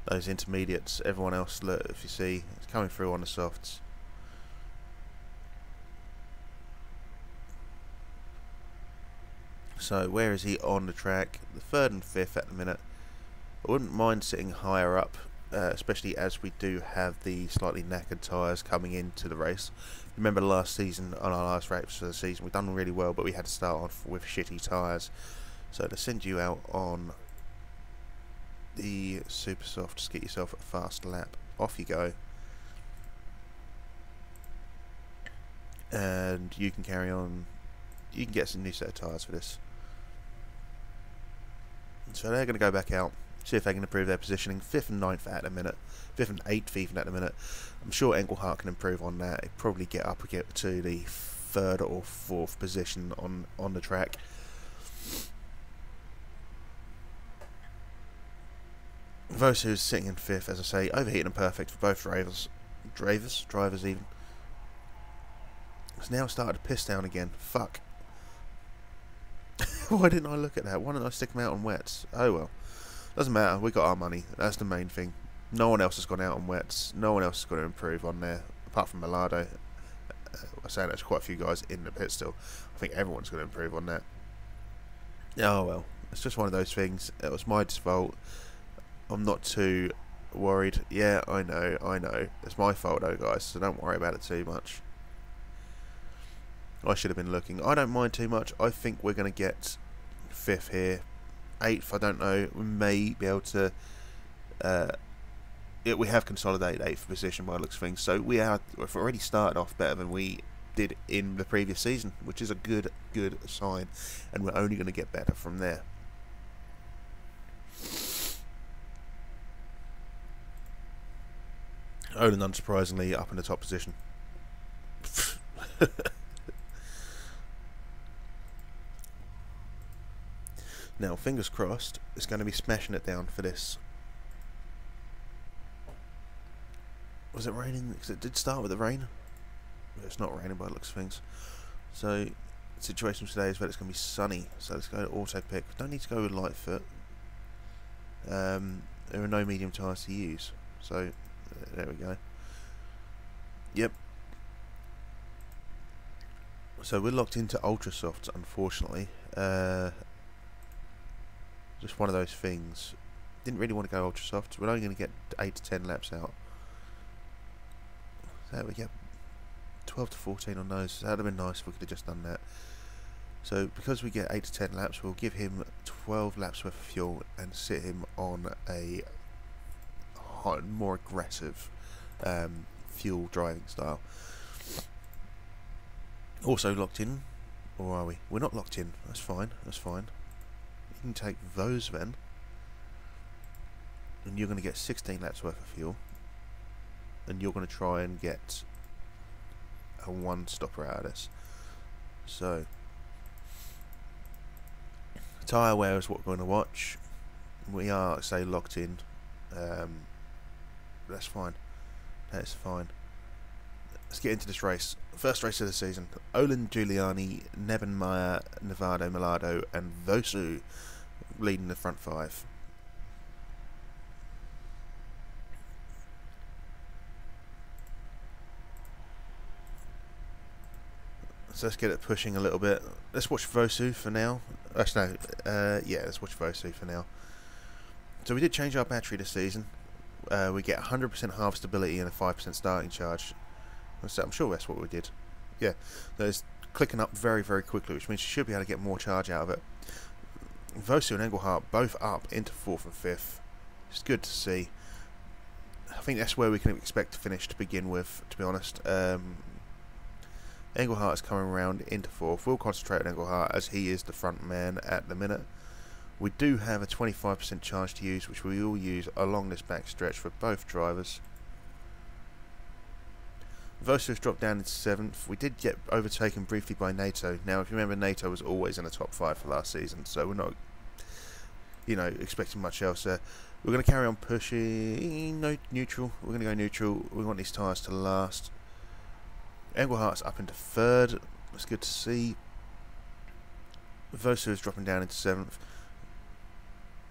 those intermediates. Everyone else, look, if you see, it's coming through on the softs. So where is he on the track? The 3rd and 5th at the minute. I wouldn't mind sitting higher up, especially as we do have the slightly knackered tyres coming into the race. Remember last season, on our last race for the season, we've done really well, but we had to start off with shitty tyres. So to send you out on the super soft, just get yourself a fast lap. Off you go. And you can carry on. You can get some new set of tyres for this. So they're going to go back out, see if they can improve their positioning. 5th and 9th at the minute. 5th and 8th even at the minute. I'm sure Engelhardt can improve on that. He'll probably get up and get to the 3rd or 4th position on the track. Vosu's sitting in 5th, as I say, overheating and perfect for both drivers even. It's now started to piss down again. Fuck. Why didn't I look at that? Why didn't I stick them out on wets? Oh well. Doesn't matter, we got our money. That's the main thing. No one else has gone out on wets. No one else has got to improve on there, apart from Millardo. I say there's quite a few guys in the pit still. I think everyone's going to improve on that. Oh well. It's just one of those things. It was my fault. I'm not too worried. Yeah, I know. It's my fault though, guys, so don't worry about it too much. I should have been looking. I don't mind too much. I think we're going to get 5th here. 8th, I don't know. We may be able to... we have consolidated 8th position by the looks of things. So we've already started off better than we did in the previous season, which is a good sign. And we're only going to get better from there. Olin, unsurprisingly, up in the top position. Now, fingers crossed, it's going to be smashing it down for this. Was it raining? Because it did start with the rain. It's not raining by the looks of things. So, the situation today is that it's going to be sunny. So let's go to auto pick. Don't need to go with light foot. There are no medium tyres to use. So, there we go. Yep. So we're locked into ultra softs, unfortunately. Just one of those things. Didn't really want to go ultra softs. We're only going to get 8 to 10 laps out. So we get 12 to 14 on those. That would have been nice if we could have just done that. So because we get 8 to 10 laps, we'll give him 12 laps worth of fuel and sit him on a more aggressive fuel driving style. Also locked in, or are we? We're not locked in. That's fine. That's fine. You can take those then, and you're going to get 16 laps worth of fuel, and you're going to try and get a one-stopper out of this. So, tyre wear is what we're going to watch. We are, say, locked in. That's fine. That's fine. Let's get into this race. First race of the season. Olin, Giuliani, Nebenmeyer, Nevado, Milado, and Vosu leading the front five. So let's get it pushing a little bit. Let's watch Vosu for now. Actually, no. Yeah, let's watch Vosu for now. So we did change our battery this season. We get 100% half stability and a 5% starting charge. So I'm sure that's what we did. Yeah, so it's clicking up very, very quickly, which means you should be able to get more charge out of it. Vosu and Engelhardt both up into 4th and 5th. It's good to see. I think that's where we can expect to finish to begin with, to be honest. Engelhardt is coming around into 4th. We'll concentrate on Engelhardt as he is the front man at the minute. We do have a 25% charge to use, which we will use along this back stretch for both drivers. Vosu's dropped down into 7th. We did get overtaken briefly by NATO. Now, if you remember, NATO was always in the top 5 for last season, so we're not, expecting much else there. We're going to carry on pushing. No, neutral. We're going to go neutral. We want these tyres to last. Engelhardt's up into 3rd. That's good to see. Vosu is dropping down into 7th.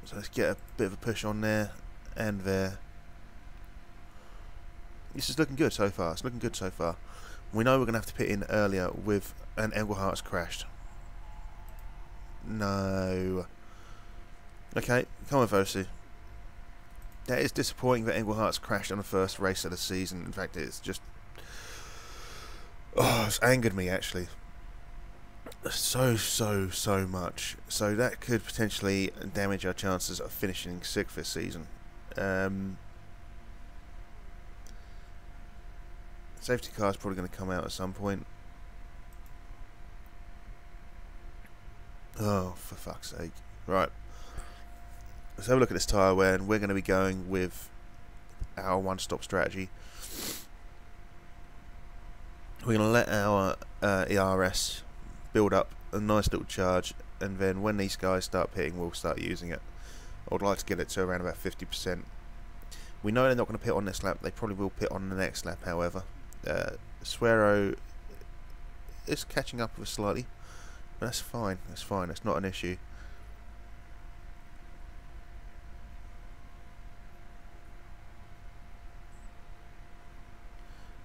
So let's get a bit of a push on there and there. This is looking good so far. It's looking good so far. We know we're going to have to pit in earlier with an Engelhardt's crashed. No. Okay, come on, Vosu. That is disappointing that Engelhardt's crashed on the first race of the season. In fact, it's just... Oh, it's angered me, actually. So much. So that could potentially damage our chances of finishing 6th this season. Safety car is probably going to come out at some point. Oh, for fuck's sake. Right. Let's have a look at this tyre wear, and we're going to be going with our one-stop strategy. We're going to let our ERS build up a nice little charge, and then when these guys start pitting, we'll start using it. I would like to get it to around about 50%. We know they're not going to pit on this lap. They probably will pit on the next lap, however. Suero is catching up with us slightly, but that's fine. That's fine. That's not an issue.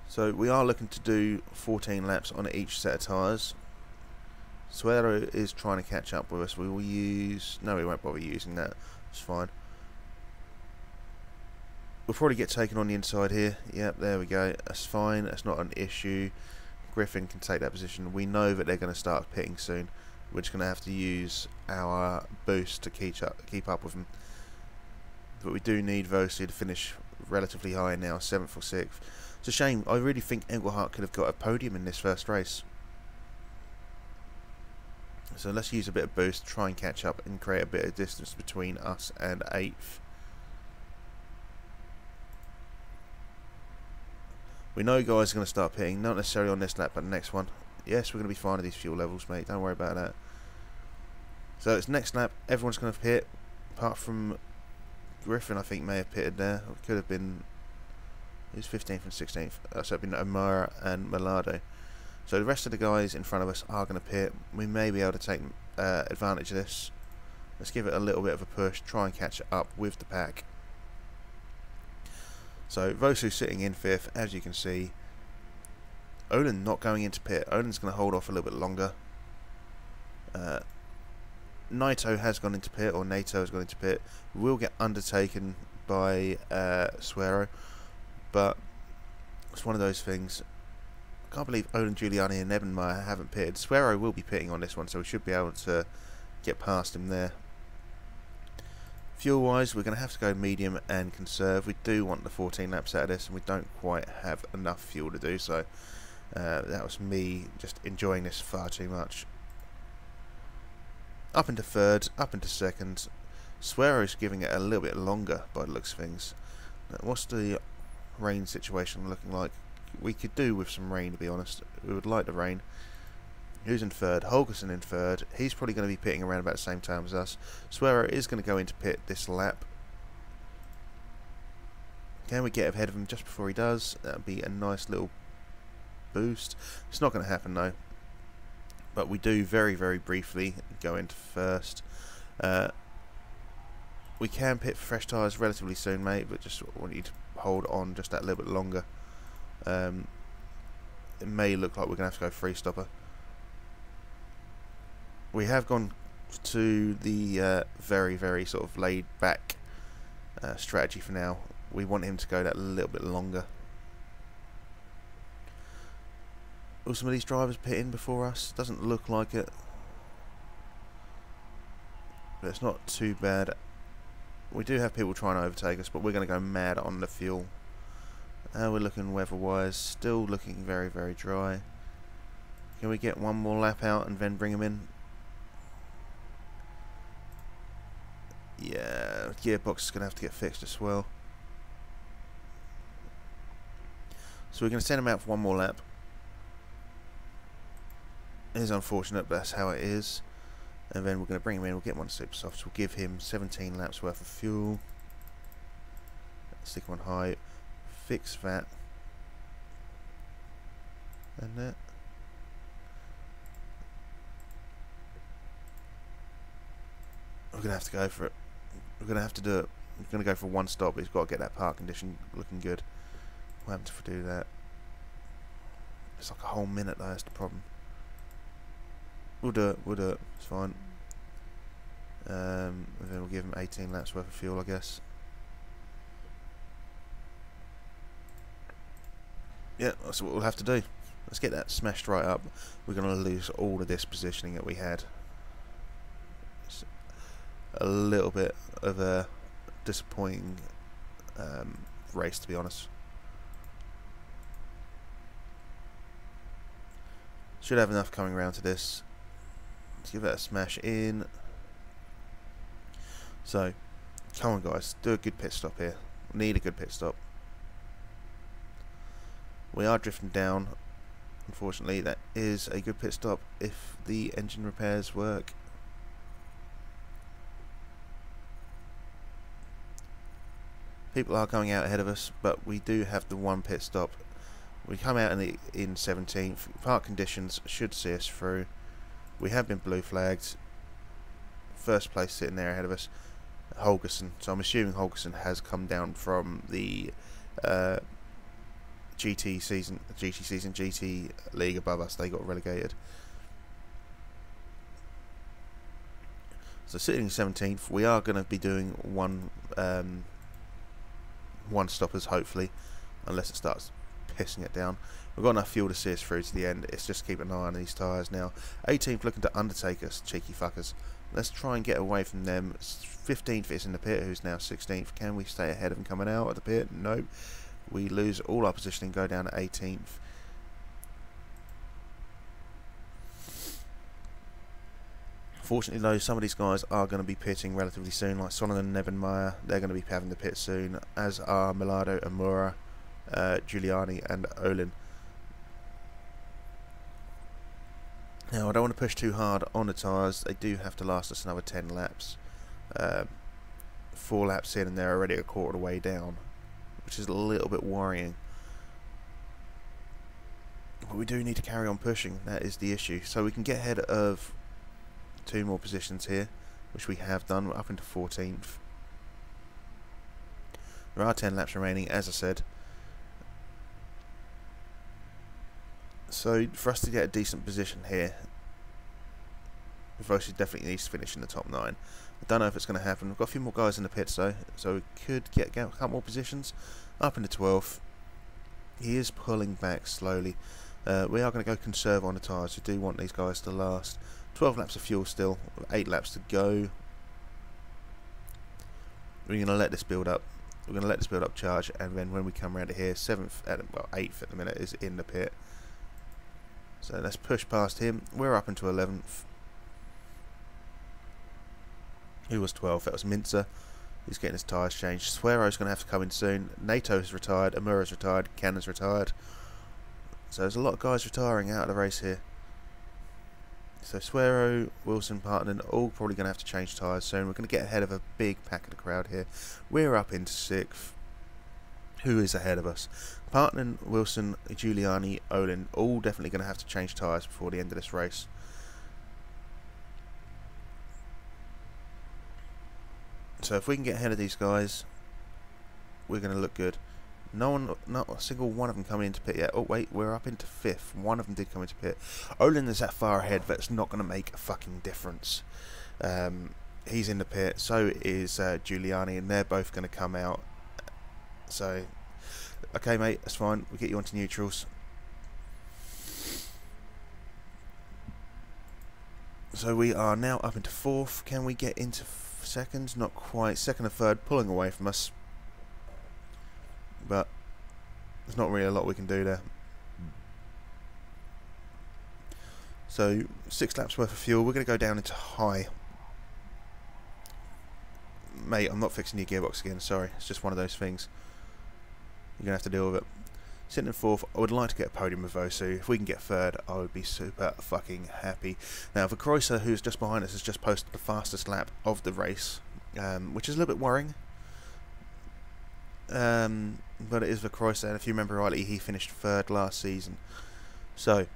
So we are looking to do 14 laps on each set of tyres. Suero is trying to catch up with us. We will use... No, we won't bother using that. It's fine. We'll probably get taken on the inside here. Yep, there we go. That's fine. That's not an issue. Griffin can take that position. We know that they're going to start pitting soon. We're just going to have to use our boost to keep up with them. But we do need Vosu to finish relatively high now, 7th or 6th. It's a shame. I really think Engelhardt could have got a podium in this first race. So let's use a bit of boost, try and catch up and create a bit of distance between us and 8th. We know guys are going to start pitting, not necessarily on this lap, but the next one. Yes, we're going to be fine at these fuel levels, mate. Don't worry about that. So it's next lap. Everyone's going to pit, apart from Griffin. I think may have pitted there. It could have been. Who's 15th and 16th? So it'd been O'Mara and Milado. So the rest of the guys in front of us are going to pit. We may be able to take advantage of this. Let's give it a little bit of a push. Try and catch up with the pack. So Vosu sitting in 5th, as you can see. Olin not going into pit. Olin's going to hold off a little bit longer. Naito has gone into pit, or NATO has gone into pit. We will get undertaken by Suero, but it's one of those things. I can't believe Olin, Giuliani and Nebenmeyer haven't pitted. Suero will be pitting on this one, so we should be able to get past him there. Fuel wise, we're going to have to go medium and conserve. We do want the 14 laps out of this, and we don't quite have enough fuel to do so. That was me just enjoying this far too much. Up into third, up into second. Swearo's giving it a little bit longer by the looks of things. What's the rain situation looking like? We could do with some rain, to be honest. We would like the rain. Who's in third? Holgerson in third. He's probably going to be pitting around about the same time as us. Swearo is going to go into pit this lap. Can we get ahead of him just before he does? That would be a nice little boost. It's not going to happen though. But we do very, very briefly go into first. We can pit for fresh tyres relatively soon, mate, but just want you to hold on just that little bit longer. It may look like we're going to have to go free stopper. We have gone to the very, very sort of laid back strategy for now. We want him to go that little bit longer. Will some of these drivers pit in before us? Doesn't look like it. But it's not too bad. We do have people trying to overtake us, but we're going to go mad on the fuel. How we're looking weather-wise, still looking very, very dry. Can we get one more lap out and then bring him in? Yeah, gearbox is going to have to get fixed as well. So we're going to send him out for one more lap. It is unfortunate, but that's how it is. And then we're going to bring him in, we'll get one super softs, we'll give him 17 laps worth of fuel. Stick him on high, fix that. And that. We're going to have to go for it. We're going to have to do it. We're going to go for one stop, but he's got to get that park condition looking good. What happens if we do that? It's like a whole minute though, that's the problem. We'll do it, it's fine. And then we'll give him 18 laps worth of fuel, I guess. Yeah, that's what we'll have to do. Let's get that smashed right up. We're going to lose all of this positioning that we had. It's a little bit of a disappointing race, to be honest. Should have enough coming around to this. Let's give that a smash in. So, come on guys, do a good pit stop here. We need a good pit stop. We are drifting down. Unfortunately, that is a good pit stop if the engine repairs work. People are coming out ahead of us, but we do have the one pit stop. We come out in 17th. Park conditions should see us through. We have been blue flagged. First place sitting there ahead of us, Holgerson. So I'm assuming Holgerson has come down from the GT League above us. They got relegated. So sitting in 17th, we are going to be doing one stoppers hopefully, unless it starts pissing it down. We've got enough fuel to see us through to the end. It's just keeping an eye on these tyres now. 18th looking to undertake us, cheeky fuckers. Let's try and get away from them. 15th is in the pit, who's now 16th. Can we stay ahead of him coming out of the pit? Nope. We lose all our positioning, go down to 18th. Fortunately though, some of these guys are going to be pitting relatively soon, like Solomon and Nevenmeyer. They're going to be having the pit soon, as are Milado, Amura, Giuliani and Olin. Now I don't want to push too hard on the tyres. They do have to last us another 10 laps. 4 laps in and they're already a quarter of the way down, which is a little bit worrying. But we do need to carry on pushing, that is the issue. So we can get ahead of 2 more positions here, which we have done. We're up into 14th. There are 10 laps remaining, as I said. So for us to get a decent position here, Vosi definitely needs to finish in the top 9. I don't know if it's going to happen. We've got a few more guys in the pits though, so we could get a couple more positions. Up into 12th. He is pulling back slowly. We are going to go conserve on the tyres. We do want these guys to last. 12 laps of fuel still, 8 laps to go. We're going to let this build up. We're going to let this build up charge, and then when we come around to here, 7th, well 8th at the minute is in the pit. So let's push past him. We're up into 11th. Who was 12th? That was Mincer. He's getting his tyres changed. Suero's going to have to come in soon. Nato's retired. Amura's retired. Cannon's retired. So there's a lot of guys retiring out of the race here. So Suero, Wilson, Parton, all probably going to have to change tyres soon. We're going to get ahead of a big pack of the crowd here. We're up into 6th. Who is ahead of us? Parton, Wilson, Giuliani, Olin, all definitely going to have to change tyres before the end of this race. So if we can get ahead of these guys, we're going to look good. Not a single one of them coming into pit yet. Oh wait, we're up into 5th. One of them did come into pit. Olin is that far ahead that's not going to make a fucking difference. He's in the pit. So is Giuliani, and they're both going to come out. So, okay mate, that's fine. We'll get you onto neutrals. So we are now up into 4th. Can we get into 2nd? Not quite. 2nd and 3rd pulling away from us. But there's not really a lot we can do there. So 6 laps worth of fuel. We're going to go down into high. Mate, I'm not fixing your gearbox again. Sorry, it's just one of those things. You're going to have to deal with it. Sitting in 4th, I would like to get a podium with Vosu. If we can get 3rd, I would be super fucking happy. Now, the Kreuzer, who's just behind us, has just posted the fastest lap of the race, which is a little bit worrying. But it is the Kreuzer, and if you remember rightly, he finished 3rd last season. So,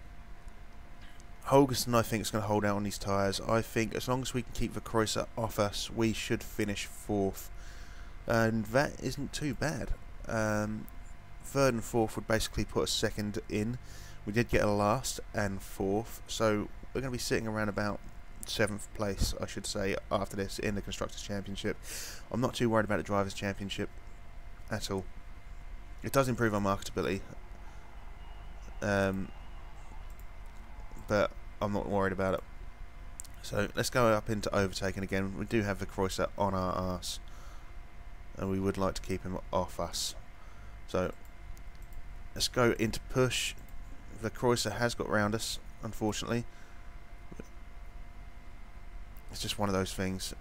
Holgerson, I think, is going to hold out on these tyres. I think as long as we can keep the Kreuzer off us, we should finish 4th. And that isn't too bad. 3rd and 4th would basically put us 2nd in. We did get a last and 4th, so we're going to be sitting around about 7th place, I should say, after this in the Constructors' Championship. I'm not too worried about the Drivers' Championship at all. It does improve our marketability, but I'm not worried about it. So let's go up into overtaking again. We do have the Kreuzer on our arse, and we would like to keep him off us. So let's go into push. The Kreuzer has got round us, unfortunately. It's just one of those things.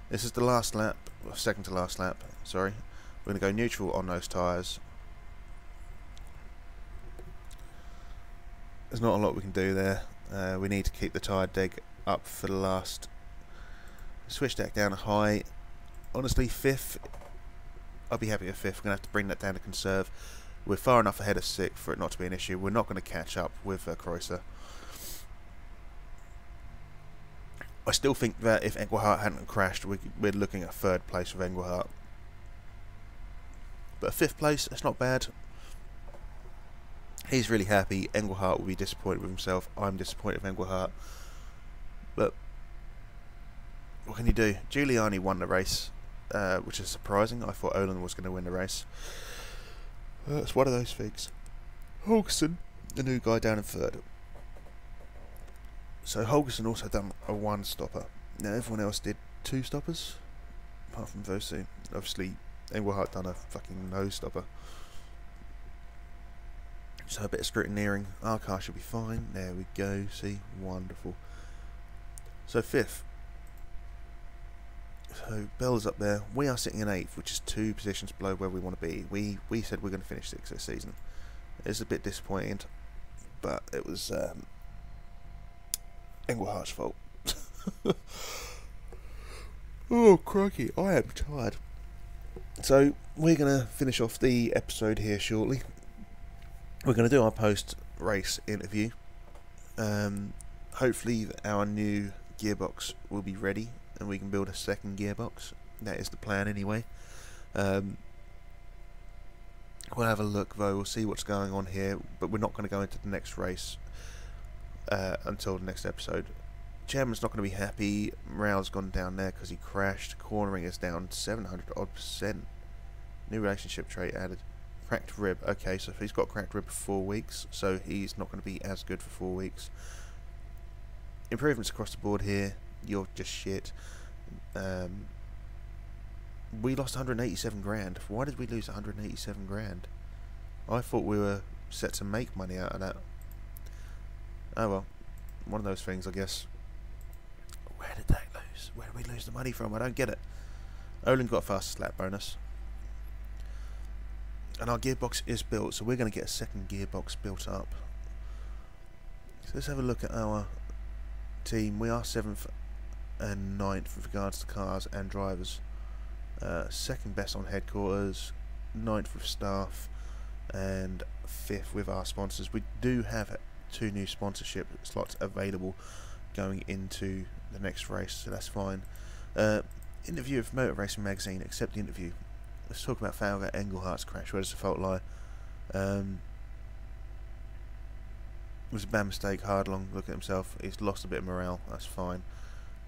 This is the last lap, or 2nd to last lap, sorry. We're going to go neutral on those tyres. There's not a lot we can do there. We need to keep the tyre deg up for the last. Switch deck down to high. Honestly, 5th. I'll be happy with 5th. We're going to have to bring that down to conserve. We're far enough ahead of 6th for it not to be an issue. We're not going to catch up with Kreuzer. I still think that if Engelhardt hadn't crashed, we're looking at 3rd place with Engelhardt. But 5th place, that's not bad. He's really happy. Engelhardt will be disappointed with himself. I'm disappointed with Engelhardt. But what can you do? Giuliani won the race, which is surprising. I thought Olin was going to win the race. It's one of those things. Holgerson, the new guy, down in 3rd. So Holgerson also done a 1-stopper. Now everyone else did 2 stoppers, apart from Vosu. Obviously, Engelhardt done a fucking no-stopper. So a bit of scrutineering. Our car should be fine. There we go. See? Wonderful. So 5th. So Bell's up there. We are sitting in 8th, which is 2 positions below where we want to be. We said we're going to finish 6th this season. It's a bit disappointing, but it was Engelhardt's fault. Oh, crikey. I am tired. So we're going to finish off the episode here shortly. We're going to do our post-race interview. Hopefully our new gearbox will be ready and we can build a 2nd gearbox. That is the plan anyway. We'll have a look though, we'll see what's going on here, but we're not going to go into the next race until the next episode. Chairman's not going to be happy. Morale's gone down there because he crashed. Cornering is down 700%. New relationship trait added. Cracked rib. Okay, so if he's got cracked rib for 4 weeks, so he's not going to be as good for 4 weeks. Improvements across the board here. You're just shit. We lost 187 grand. Why did we lose 187 grand? I thought we were set to make money out of that. Oh well, one of those things, I guess. Where did that lose? Where did we lose the money from? I don't get it. Olin got a fastest lap bonus. And our gearbox is built, so we're going to get a second gearbox built up. So let's have a look at our team. We are 7th and 9th with regards to cars and drivers. Second best on headquarters, 9th with staff, and 5th with our sponsors. We do have 2 new sponsorship slots available going into the next race, so that's fine. Interview of Motor Racing Magazine, accept the interview. Let's talk about Fowler Engelhardt's crash. Where does the fault lie? It was a bad mistake. Hardlong look at himself. He's lost a bit of morale. That's fine.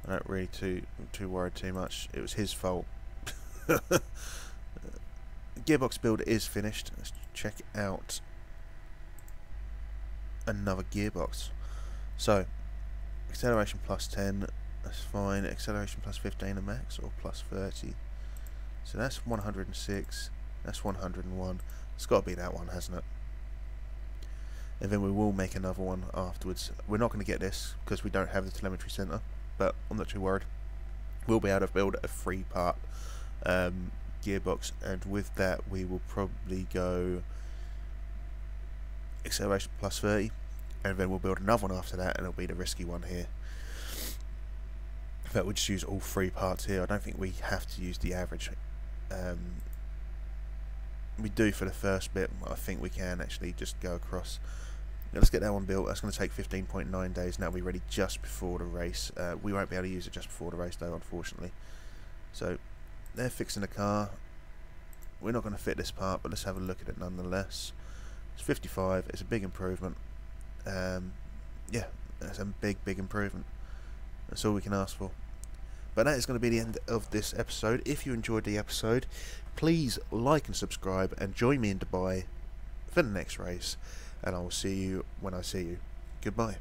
I don't really too worried too much. It was his fault. Gearbox build is finished. Let's check out another gearbox. So acceleration plus 10. That's fine. Acceleration plus 15 a max, or plus 30. So that's 106, that's 101. It's got to be that one, hasn't it? And then we will make another one afterwards. We're not going to get this because we don't have the telemetry center, but I'm not too worried. We'll be able to build a 3-part gearbox, and with that we will probably go acceleration plus 30, and then we'll build another one after that, and it'll be the risky one here. In fact, we'll just use all 3 parts here. I don't think we have to use the average. We do for the first bit. I think we can actually just go across. Now let's get that one built. That's going to take 15.9 days, and that'll be ready just before the race. We won't be able to use it just before the race though, unfortunately. So they're fixing the car. We're not going to fit this part, but let's have a look at it nonetheless. It's 55. It's a big improvement. Yeah, that's a big improvement. That's all we can ask for. But that is going to be the end of this episode. If you enjoyed the episode, please like and subscribe, and join me in Dubai for the next race. And I will see you when I see you. Goodbye.